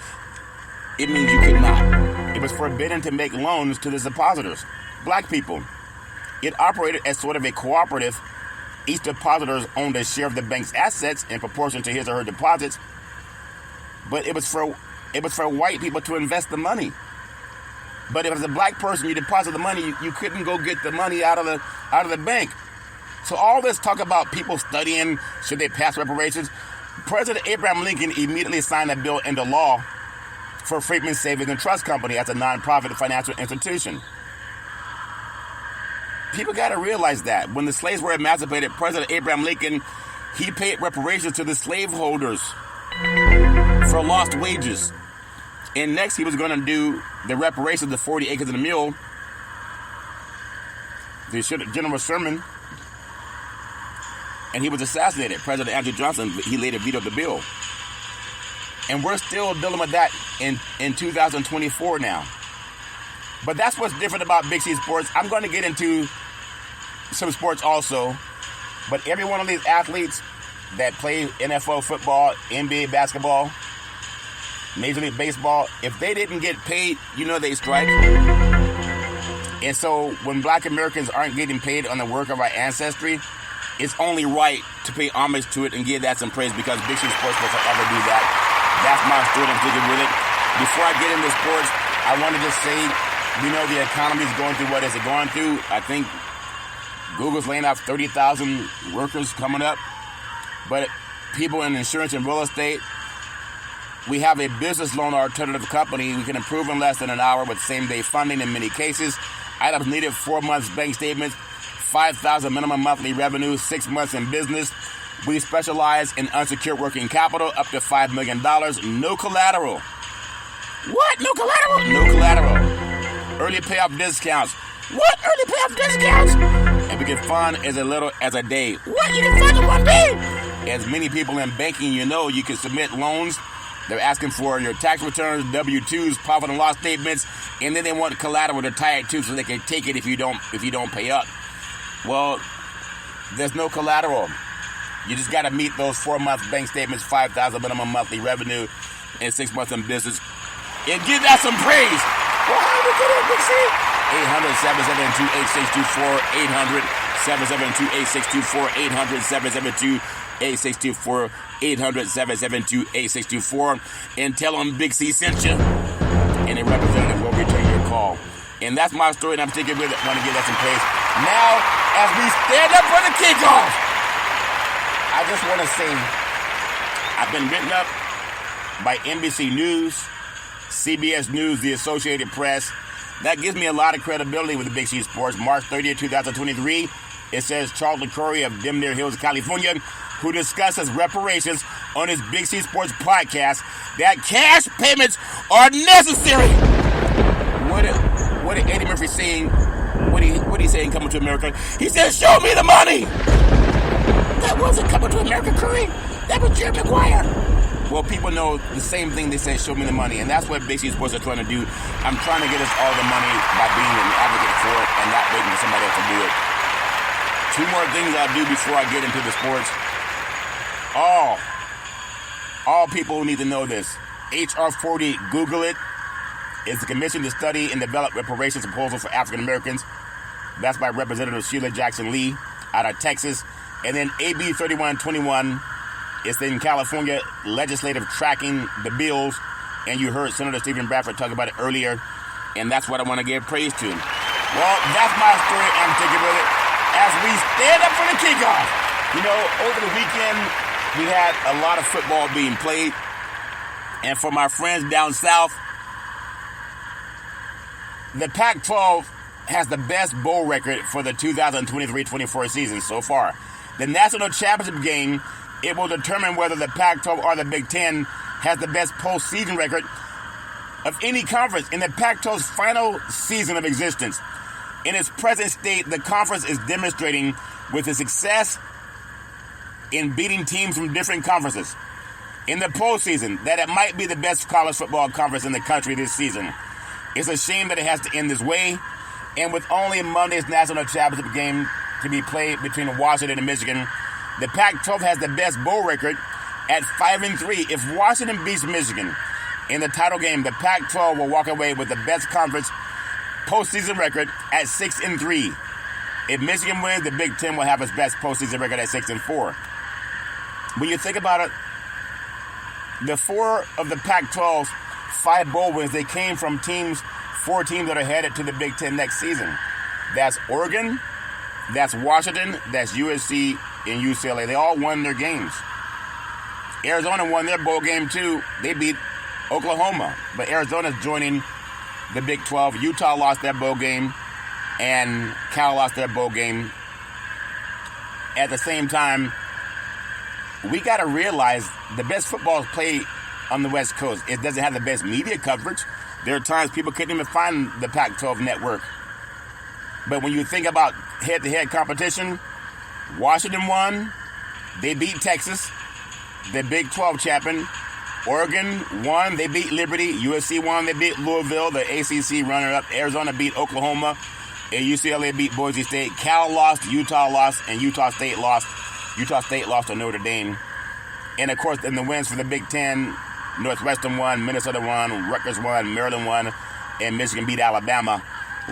It means you could not. It was forbidden to make loans to the depositors, black people. It operated as sort of a cooperative. Each depositor owned a share of the bank's assets in proportion to his or her deposits. But it was for white people to invest the money. But if as a black person you deposit the money, you couldn't go get the money out of the bank. So all this talk about people studying, should they pass reparations? President Abraham Lincoln immediately signed a bill into law for Freedmen's Savings and Trust Company as a nonprofit financial institution. People got to realize that. When the slaves were emancipated, President Abraham Lincoln, he paid reparations to the slaveholders for lost wages. And next he was going to do the reparations of 40 acres and a mule, the General Sherman, and he was assassinated. President Andrew Johnson, he later vetoed the bill. And we're still dealing with that in 2024 now. But that's what's different about Big C Sports. I'm going to get into some sports also. But every one of these athletes that play NFL football, NBA basketball, Major League Baseball, if they didn't get paid, they strike. And so when black Americans aren't getting paid on the work of our ancestry, it's only right to pay homage to it and give that some praise because Big C Sports will forever do that. That's my story. I'm sticking with it. Before I get into sports, I want to just say, the economy is going through what it's going through. I think Google's laying off 30,000 workers coming up. But people in insurance and real estate. We have a business loan alternative company. We can approve in less than an hour with same-day funding in many cases. Items needed: 4 months bank statements, $5,000 minimum monthly revenue, 6 months in business. We specialize in unsecured working capital up to $5 million. No collateral. What? No collateral? No collateral. Early payoff discounts. What? Early payoff discounts? And we can fund as little as a day. What? You can fund in 1 day? As many people in banking, you know, you can submit loans. They're asking for your tax returns, W-2s, profit and loss statements, and then they want collateral to tie it to so they can take it if you don't pay up. Well, there's no collateral. You just got to meet those 4-month bank statements, $5,000 minimum monthly revenue, and 6 months in business. And give that some praise. Well, how do we get it, Big C? 800-772-8624, 800-772-8624, 800-772-8624, and tell them Big C sent you, and a representative will return your call. And that's my story, and I'm sticking with it. I want to give that some praise. Now, as we stand up for the kickoff, I just want to say I've been written up by NBC News, CBS News, the Associated Press. That gives me a lot of credibility with the Big C Sports. March 30th, 2023, it says Charlton Curry of Demner Hills, California, who discusses reparations on his Big C Sports podcast, that cash payments are necessary. What did Eddie Murphy saying? What he saying coming to America? He said, show me the money. That wasn't Coming to America, Curry. That was Jerry Maguire. Well, people know the same thing. They say, show me the money. And that's what Big C Sports are trying to do. I'm trying to get us all the money by being an advocate for it and not waiting for somebody else to do it. 2 more things I'll do before I get into the sports. All people need to know this. H.R. 40, Google it. It's a commission to study and develop reparations proposal for African Americans. That's by Representative Sheila Jackson Lee out of Texas. And then AB 3121. It's in California legislative tracking the bills, and you heard Senator Stephen Bradford talk about it earlier, and that's what I want to give praise to. Well, that's my story. I'm taking with it as we stand up for the kickoff. You know, over the weekend, we had a lot of football being played, and for my friends down south, the Pac-12 has the best bowl record for the 2023-24 season so far. The national championship game, it will determine whether the Pac-12 or the Big Ten has the best postseason record of any conference in the Pac-12's final season of existence. In its present state, the conference is demonstrating with its success in beating teams from different conferences in the postseason that it might be the best college football conference in the country this season. It's a shame that it has to end this way, and with only Monday's national championship game to be played between Washington and Michigan, the Pac-12 has the best bowl record at 5-3. If Washington beats Michigan in the title game, the Pac-12 will walk away with the best conference postseason record at 6-3. If Michigan wins, the Big Ten will have its best postseason record at 6-4. When you think about it, the 4 of the Pac-12's 5 bowl wins, they came from 4 teams that are headed to the Big Ten next season. That's Oregon, that's Washington, that's USC, and UCLA. They all won their games. Arizona won their bowl game too. They beat Oklahoma, but Arizona's joining the Big 12. Utah lost their bowl game, and Cal lost their bowl game. At the same time, we got to realize the best football is played on the West Coast. It doesn't have the best media coverage. There are times people couldn't even find the Pac-12 network. But when you think about head-to-head competition, Washington won. They beat Texas, the Big 12 champion. Oregon won. They beat Liberty. USC won. They beat Louisville, the ACC runner-up. Arizona beat Oklahoma. And UCLA beat Boise State. Cal lost. Utah lost. And Utah State lost. Utah State lost to Notre Dame. And, of course, in the wins for the Big Ten, Northwestern won. Minnesota won. Rutgers won. Maryland won. And Michigan beat Alabama.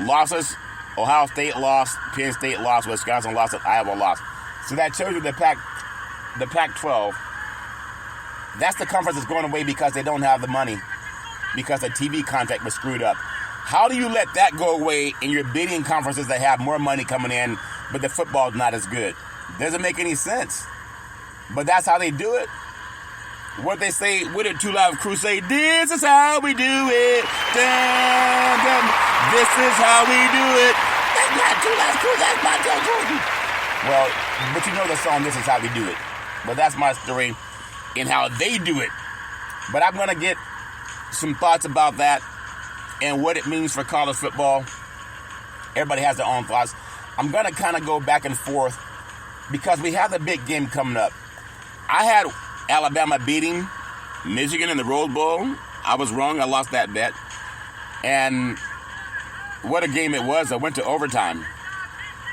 Losses, Ohio State lost. Penn State lost. Wisconsin lost. Iowa lost. So that shows you the Pac-12, that's the conference that's going away because they don't have the money, because the TV contract was screwed up. How do you let that go away and you're beating conferences that have more money coming in, but the football's not as good? Doesn't make any sense. But that's how they do it. What they say, what did Two Live Crew say? This is how we do it. Dun, dun. This is how we do it. That's not Two Live Crew, that's not Joe Jordan. Well, but you know the song, This Is How We Do It. But that's my story in how they do it. But I'm going to get some thoughts about that and what it means for college football. Everybody has their own thoughts. I'm going to kind of go back and forth because we have the big game coming up. I had Alabama beating Michigan in the Rose Bowl. I was wrong. I lost that bet. And what a game it was. I went to overtime.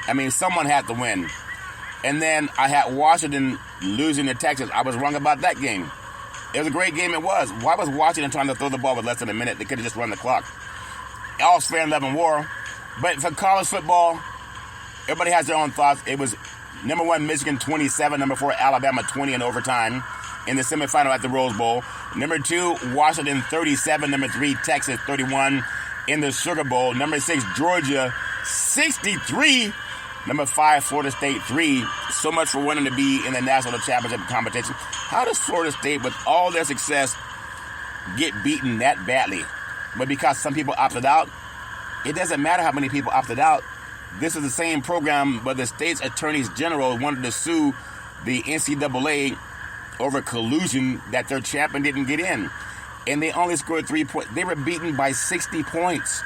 I mean, someone had to win. And then I had Washington losing to Texas. I was wrong about that game. It was a great game. It was. Why was Washington trying to throw the ball with less than a minute? They could have just run the clock. All's fair in love and war. But for college football, everybody has their own thoughts. It was number 1, Michigan 27, number 4, Alabama 20 in overtime in the semifinal at the Rose Bowl. Number 2, Washington 37, number 3, Texas 31 in the Sugar Bowl. Number 6, Georgia 63, number 5, Florida State 3. So much for wanting to be in the national championship competition. How does Florida State, with all their success, get beaten that badly? But because some people opted out, it doesn't matter how many people opted out. This is the same program, but the state's attorneys general wanted to sue the NCAA over collusion that their champion didn't get in. And they only scored 3 points. They were beaten by 60 points.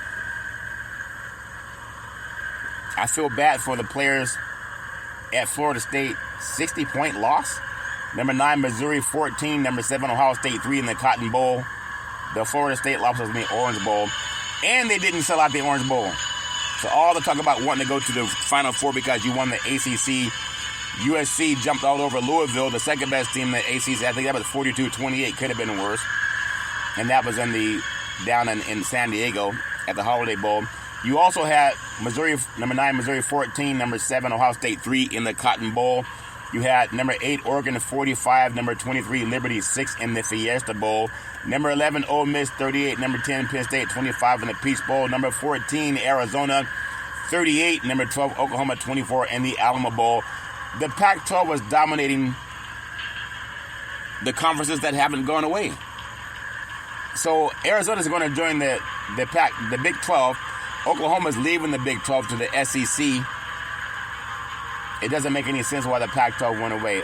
I feel bad for the players at Florida State. 60-point loss. Number 9, Missouri 14. Number 7, Ohio State 3 in the Cotton Bowl. The Florida State loss was in the Orange Bowl. And they didn't sell out the Orange Bowl. So all the talk about wanting to go to the Final Four because you won the ACC. USC jumped all over Louisville, the second best team in the ACC. I think that was 42-28. Could have been worse. And that was down in San Diego at the Holiday Bowl. You also had Missouri, number 9, Missouri 14, number 7, Ohio State 3 in the Cotton Bowl. You had number 8, Oregon 45, number 23, Liberty 6 in the Fiesta Bowl. Number 11, Ole Miss 38, number 10, Penn State 25 in the Peach Bowl. Number 14, Arizona 38, number 12, Oklahoma 24 in the Alamo Bowl. The Pac-12 was dominating the conferences that haven't gone away. So Arizona's going to join the Big 12. Oklahoma's leaving the Big 12 to the SEC. It doesn't make any sense why the Pac-12 went away.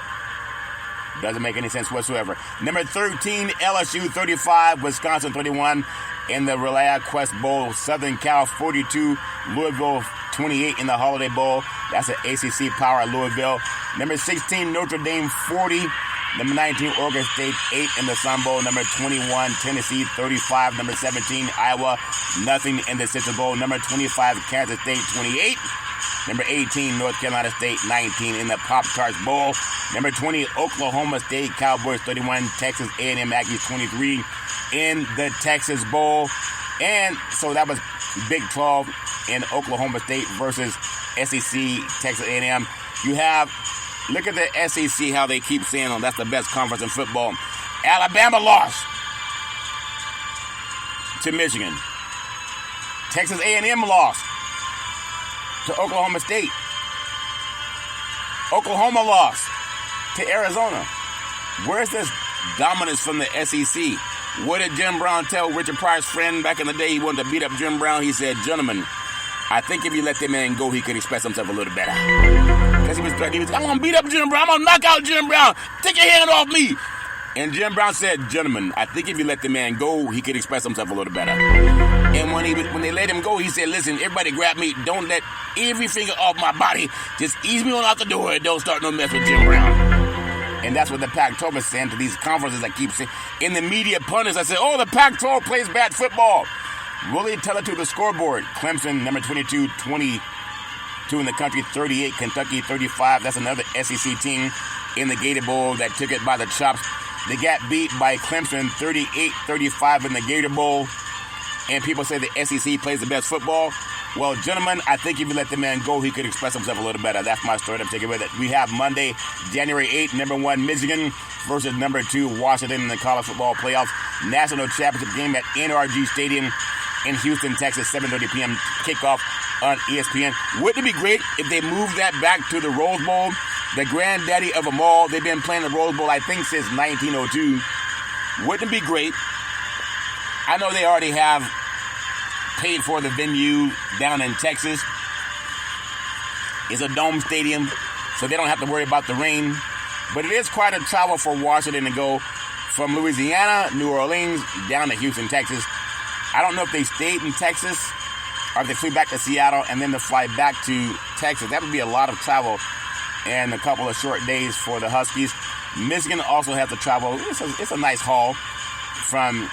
Doesn't make any sense whatsoever. Number 13, LSU 35, Wisconsin 31 in the Relaya Quest Bowl. Southern Cal 42, Louisville 28 in the Holiday Bowl. That's an ACC power at Louisville. Number 16, Notre Dame 40. Number 19, Oregon State 8 in the Sun Bowl. Number 21, Tennessee 35. Number 17, Iowa, nothing in the Citrus Bowl. Number 25, Kansas State 28. Number 18, North Carolina State 19 in the Pop-Tarts Bowl. Number 20, Oklahoma State Cowboys 31. Texas A&M Aggies 23 in the Texas Bowl. And so that was Big 12 in Oklahoma State versus SEC Texas A&M. You have, look at the SEC, how they keep saying, oh, that's the best conference in football. Alabama lost to Michigan. Texas A&M lost to Oklahoma State. Oklahoma lost to Arizona. Where's this dominance from the SEC? What did Jim Brown tell Richard Pryor's friend back in the day? He wanted to beat up Jim Brown. He said, gentlemen, I think if you let that man go, he could express himself a little better. Because he was threatening. I'm going to beat up Jim Brown. I'm going to knock out Jim Brown. Take your hand off me. And Jim Brown said, gentlemen, I think if you let the man go, he could express himself a little better. And when they let him go, he said, listen, everybody grab me. Don't let every finger off my body. Just ease me on out the door and don't start no mess with Jim Brown. And that's what the Pac-12 is saying to these conferences. I keep saying. In the media pundits, I say, oh, the Pac-12 plays bad football. Really tell it to the scoreboard. Clemson, number 22, 22 in the country, 38. Kentucky, 35. That's another SEC team in the Gator Bowl that took it by the chops. They got beat by Clemson, 38-35 in the Gator Bowl. And people say the SEC plays the best football. Well, gentlemen, I think if you let the man go, he could express himself a little better. That's my story. I'm taking with it. We have Monday, January 8th, number 1, Michigan versus number 2, Washington in the college football playoffs. National championship game at NRG Stadium in Houston, Texas, 7:30 p.m. kickoff on ESPN. Wouldn't it be great if they moved that back to the Rose Bowl the granddaddy of them all. They've been playing the Rose Bowl, I think, since 1902. Wouldn't it be great? I know they already have paid for the venue down in Texas. It's a dome stadium, so they don't have to worry about the rain. But it is quite a travel for Washington to go from Louisiana, New Orleans, down to Houston, Texas. I don't know if they stayed in Texas or if they flew back to Seattle and then to fly back to Texas. That would be a lot of travel and a couple of short days for the Huskies. Michigan also has to travel. It's a nice haul from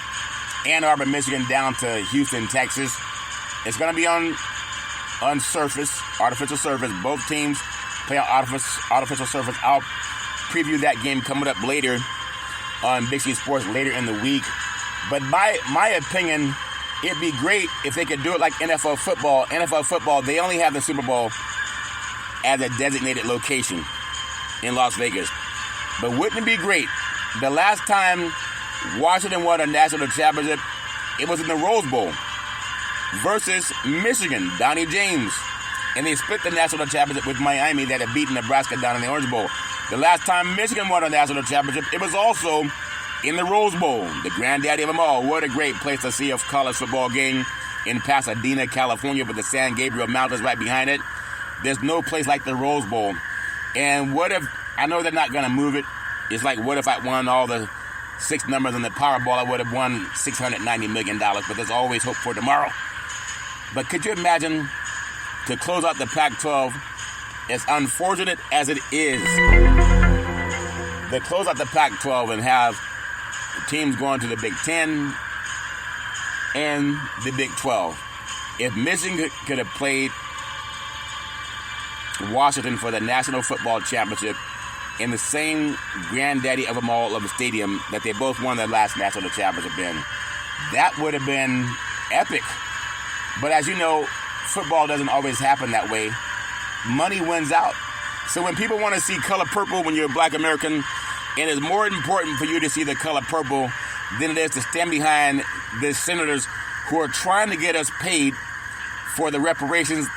Ann Arbor, Michigan, down to Houston, Texas. It's going to be on surface, artificial surface. Both teams play on artificial surface. I'll preview that game coming up later on Big C Sports later in the week. But my opinion, it'd be great if they could do it like NFL football. NFL football, they only have the Super Bowl as a designated location in Las Vegas. But wouldn't it be great? The last time Washington won a national championship, it was in the Rose Bowl versus Michigan, Donnie James. And they split the national championship with Miami that had beaten Nebraska down in the Orange Bowl. The last time Michigan won a national championship, it was also in the Rose Bowl, the granddaddy of them all. What a great place to see a college football game in Pasadena, California, with the San Gabriel Mountains right behind it. There's no place like the Rose Bowl. And what if, I know they're not going to move it. It's like, what if I won all the 6 numbers in the Powerball? I would have won $690 million, but there's always hope for tomorrow. But could you imagine to close out the Pac-12, as unfortunate as it is, to close out the Pac-12 and have teams going to the Big Ten and the Big 12. If Michigan could have played Washington for the National Football Championship in the same granddaddy of them all of a stadium that they both won their last national championship in, that would have been epic. But as you know, football doesn't always happen that way. Money wins out. So when people want to see color purple when you're a black American, it is more important for you to see the color purple than it is to stand behind the senators who are trying to get us paid for the reparations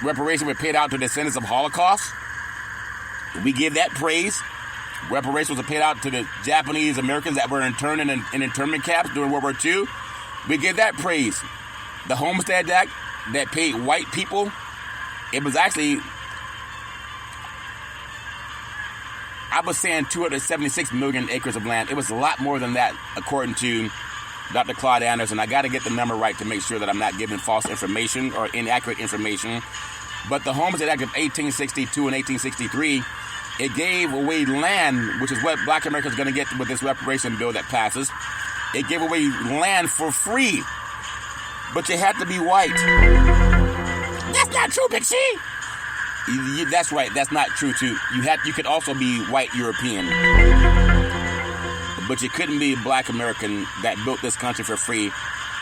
were paid out to descendants of Holocaust. We give that praise. Reparations were paid out to the Japanese Americans that were interned in internment camps during World War II. We give that praise. The Homestead Act that paid white people, it was actually, I was saying 276 million acres of land. It was a lot more than that, according to Dr. Claude Anderson. I got to get the number right to make sure that I'm not giving false information or inaccurate information. But the Homestead Act of 1862 and 1863, it gave away land, which is what black Americans are going to get with this reparation bill that passes. It gave away land for free, but you had to be white. That's not true, Big C. That's right. That's not true too. You could also be white European, but you couldn't be a black American that built this country for free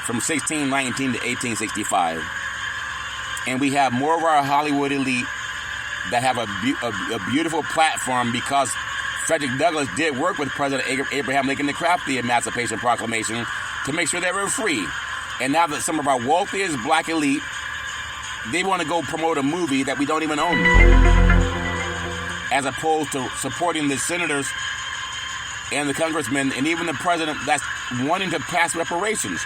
from 1619 to 1865. And we have more of our Hollywood elite that have a beautiful platform because Frederick Douglass did work with President Abraham Lincoln to craft the Emancipation Proclamation to make sure they were free. And now that some of our wealthiest black elite, they want to go promote a movie that we don't even own, as opposed to supporting the senators and the congressmen and even the president that's wanting to pass reparations.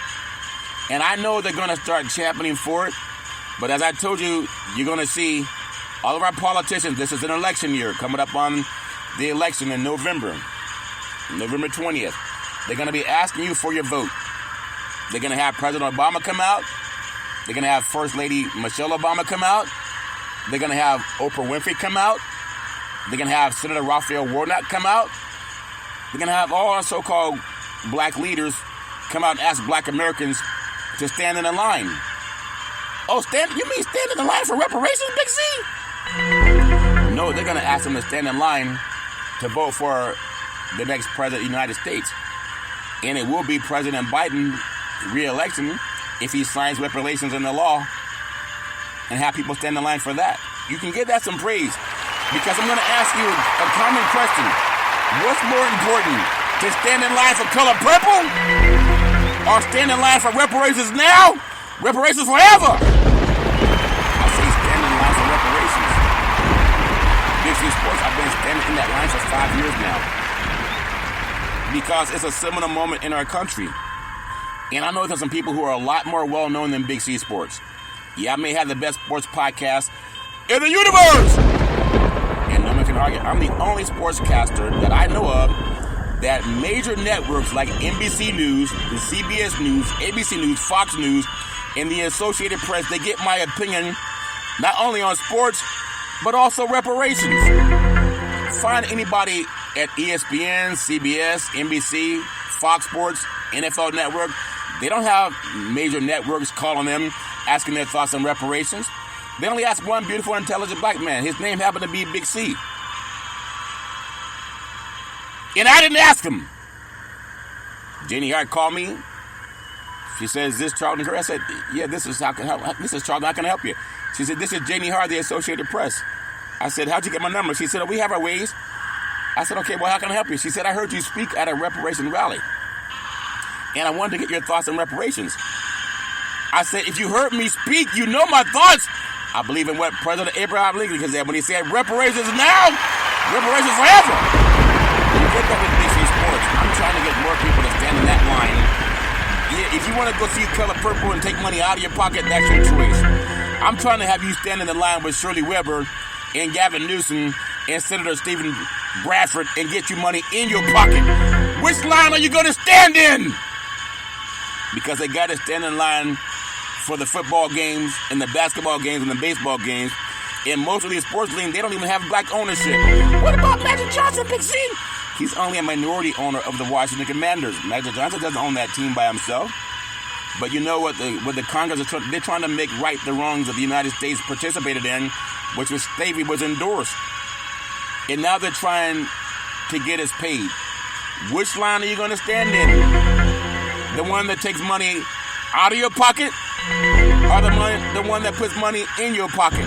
And I know they're going to start championing for it, but as I told you, you're going to see all of our politicians. This is an election year coming up on the election in November 20th. They're going to be asking you for your vote. They're going to have President Obama come out. They're going to have First Lady Michelle Obama come out. They're going to have Oprah Winfrey come out. They're going to have Senator Raphael Warnock come out. They're going to have all our so-called black leaders come out and ask black Americans to stand in a line. Oh, you mean stand in the line for reparations, Big C? No, they're going to ask them to stand in line to vote for the next president of the United States. And it will be President Biden re-election if he signs reparations into law and have people stand in line for that. You can give that some praise, because I'm going to ask you a common question. What's more important, to stand in line for color purple or stand in line for reparations now? Reparations forever. I say stand in line for reparations. Big C Sports, I've been been standing in that line for 5 years now. Because it's a seminal moment in our country. And I know there's some people who are a lot more well-known than Big C Sports. Yeah, I may have the best sports podcast in the universe! And no one can argue. I'm the only sportscaster that I know of that major networks like NBC News, the CBS News, ABC News, Fox News, and the Associated Press, they get my opinion not only on sports, but also reparations. Find anybody at ESPN, CBS, NBC, Fox Sports, NFL Network. They don't have major networks calling them, asking their thoughts on reparations. They only ask one beautiful, intelligent black man. His name happened to be Big C. And I didn't ask him. Jenny Hart called me. She says, "Is this Charlton Curry?" I said, "Yeah, this is Charlton. How can I help you?" She said, "This is Jenny Hart, the Associated Press." I said, "How'd you get my number?" She said, "Oh, we have our ways." I said, "Okay, well, how can I help you?" She said, "I heard you speak at a reparation rally, and I wanted to get your thoughts on reparations." I said, "If you heard me speak, you know my thoughts." I believe in what President Abraham Lincoln said when he said, "Reparations now, reparations forever." You get that with Big C Sports. I'm trying to get more people to stand in that line. Yeah, if you want to go see Color Purple and take money out of your pocket, that's your choice. I'm trying to have you stand in the line with Shirley Weber and Gavin Newsom and Senator Stephen Bradford and get you money in your pocket. Which line are you going to stand in? Because they got to stand in line for the football games and the basketball games and the baseball games. In most of these sports leagues, they don't even have black ownership. What about Magic Johnson, Big C? He's only a minority owner of the Washington Commanders. Magic Johnson doesn't own that team by himself. But you know what the Congress is trying, they're trying to make right the wrongs that the United States participated in, which was slavery was endorsed. And now they're trying to get us paid. Which line are you going to stand in? The one that takes money out of your pocket, or the one that puts money in your pocket?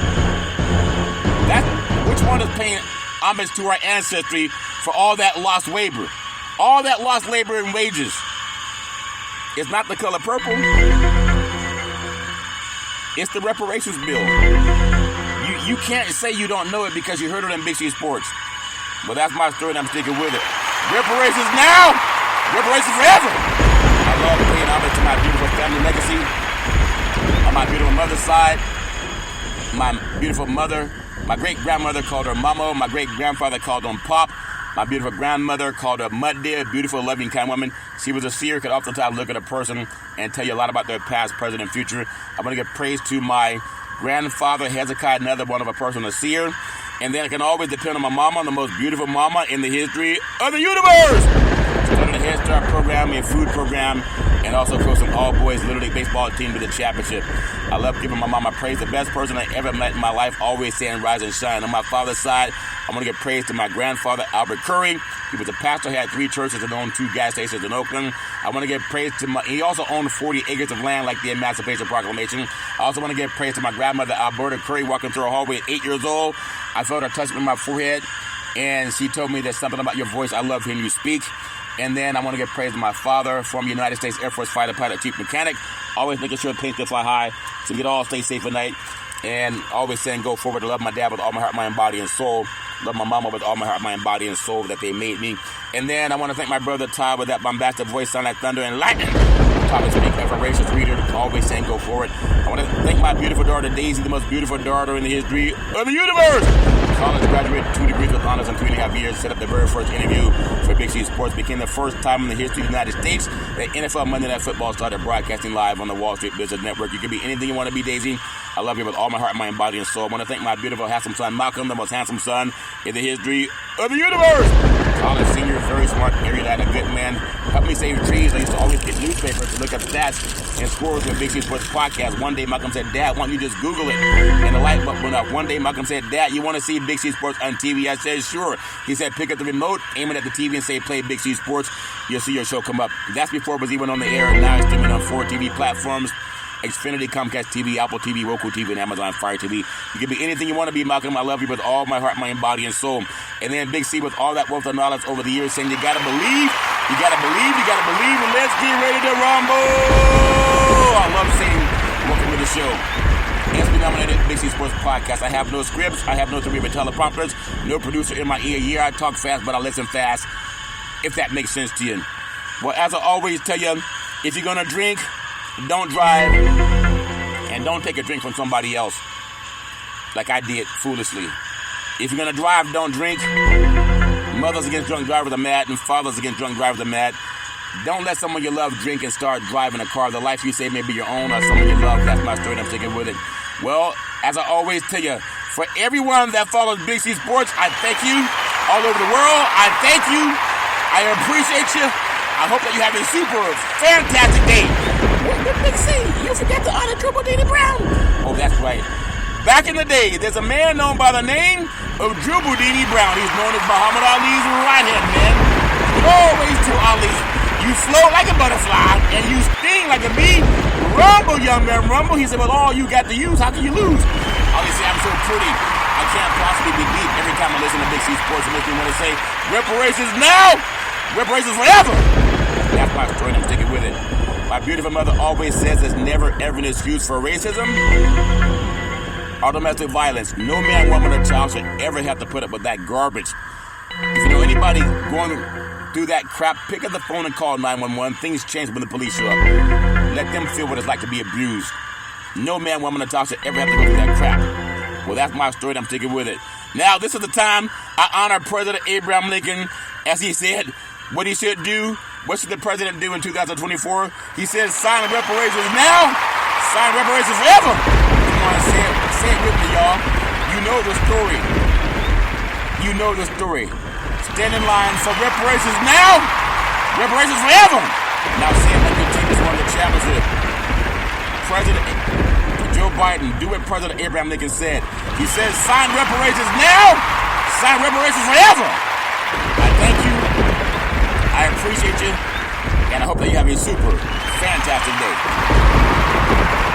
Which one is paying homage to our ancestry for all that lost labor? All that lost labor and wages. It's not the Color Purple. It's the reparations bill. You can't say you don't know it because you heard it in Big C Sports. Well, that's my story and I'm sticking with it. Reparations now! Reparations forever! I love paying homage to my beautiful family legacy. On my beautiful mother's side, my beautiful mother, my great-grandmother called her Mama. My great-grandfather called him Pop. My beautiful grandmother called her Mud Deer, beautiful, loving, kind woman. She was a seer, could oftentimes look at a person and tell you a lot about their past, present, and future. I want to give praise to my grandfather, Hezekiah, another one of a person, a seer. And then I can always depend on my mama, the most beautiful mama in the history of the universe. Started a Head Start program and food program, and also coached an all-boys Little League baseball team to the championship. I love giving my mama praise. The best person I ever met in my life, always saying rise and shine. On my father's side, I'm going to give praise to my grandfather, Albert Curry. He was a pastor, had 3 churches and owned 2 gas stations in Oakland. I want to give praise to he also owned 40 acres of land like the Emancipation Proclamation. I also want to give praise to my grandmother, Alberta Curry, walking through a hallway at 8 years old. I felt her touch me on my forehead, and she told me there's something about your voice. I love hearing you speak. And then I want to give praise to my father, former United States Air Force fighter pilot, chief mechanic, always making sure planes can fly high, so we can all stay safe at night. And always saying, go forward. I love my dad with all my heart, mind, body, and soul. Love my mama with all my heart, mind, body, and soul that they made me. And then I want to thank my brother Todd with that bombastic voice, sound like thunder and lightning. Todd is speak a voracious reader, always saying, go forward. I want to thank my beautiful daughter Daisy, the most beautiful daughter in the history of the universe. College graduate, 2 degrees with honors in 3.5 years. Set up the very first interview for Big C Sports. Became the first time in the history of the United States that NFL Monday Night Football started broadcasting live on the Wall Street Business Network. You can be anything you want to be, Daisy. I love you with all my heart, mind, body, and soul. I want to thank my beautiful, handsome son, Malcolm, the most handsome son in the history of the universe. College senior, very smart, erudite, a good man. Helped me save trees. I used to always get newspapers to look up stats and scores with Big C Sports podcast. One day, Malcolm said, Dad, why don't you just Google it? And the light bulb went up. One day, Malcolm said, Dad, you want to see Big C Sports on TV? I said, sure. He said, pick up the remote, aim it at the TV, and say, play Big C Sports. You'll see your show come up. That's before it was even on the air. Now it's streaming on 4 TV platforms. Xfinity, Comcast TV, Apple TV, Roku TV, and Amazon Fire TV. You can be anything you want to be, Malcolm. I love you with all my heart, mind, body, and soul. And then Big C with all that wealth of knowledge over the years saying you got to believe, you got to believe, you got to believe, and let's get ready to rumble. I love saying welcome to the show. SB9 Oscar-nominated Big C Sports Podcast. I have no scripts. I have no cerebral teleprompters. No producer in my ear. Yeah, I talk fast, but I listen fast. If that makes sense to you. Well, as I always tell you, if you're going to drink, don't drive. And don't take a drink from somebody else. Like I did foolishly. If you're going to drive, don't drink. Mothers against drunk drivers are mad, and fathers against drunk drivers are mad. Don't let someone you love drink and start driving a car. The life you say may be your own or someone you love. That's my story, and I'm sticking with it. Well, as I always tell you, for everyone that follows Big C Sports, I thank you. All over the world, I thank you. I appreciate you. I hope that you have a super fantastic day. What Big C? You forgot to honor Dribble Diddy Brown. Oh, that's right. Back in the day, there's a man known by the name of Dribble Diddy Brown. He's known as Muhammad Ali's right-hand man. Always to Ali. You float like a butterfly, and you sting like a bee. Rumble, young man, rumble. He said, well, all you got to use, how can you lose? Ali said, I'm so pretty, I can't possibly be beat. Every time I listen to Big C Sports, it makes me want to say, reparations now, reparations forever. That's my story, and I'm sticking with it. My beautiful mother always says there's never ever an excuse for racism or domestic violence. No man, woman, or child should ever have to put up with that garbage. If you know anybody going through that crap, pick up the phone and call 911. Things change when the police show up. Let them feel what it's like to be abused. No man, woman, or child should ever have to go through that crap. Well, that's my story, and I'm sticking with it. Now, this is the time I honor President Abraham Lincoln, as he said what he should do. What should the president do in 2024? He said, sign reparations now, sign reparations forever. Come on, say it with me, y'all. You know the story. You know the story. Stand in line for reparations now, reparations forever. Now, say it like your team has won the championship. President Joe Biden, do what President Abraham Lincoln said. He says, sign reparations now, sign reparations forever. I thank you. I appreciate you. And I hope that you have a super fantastic day.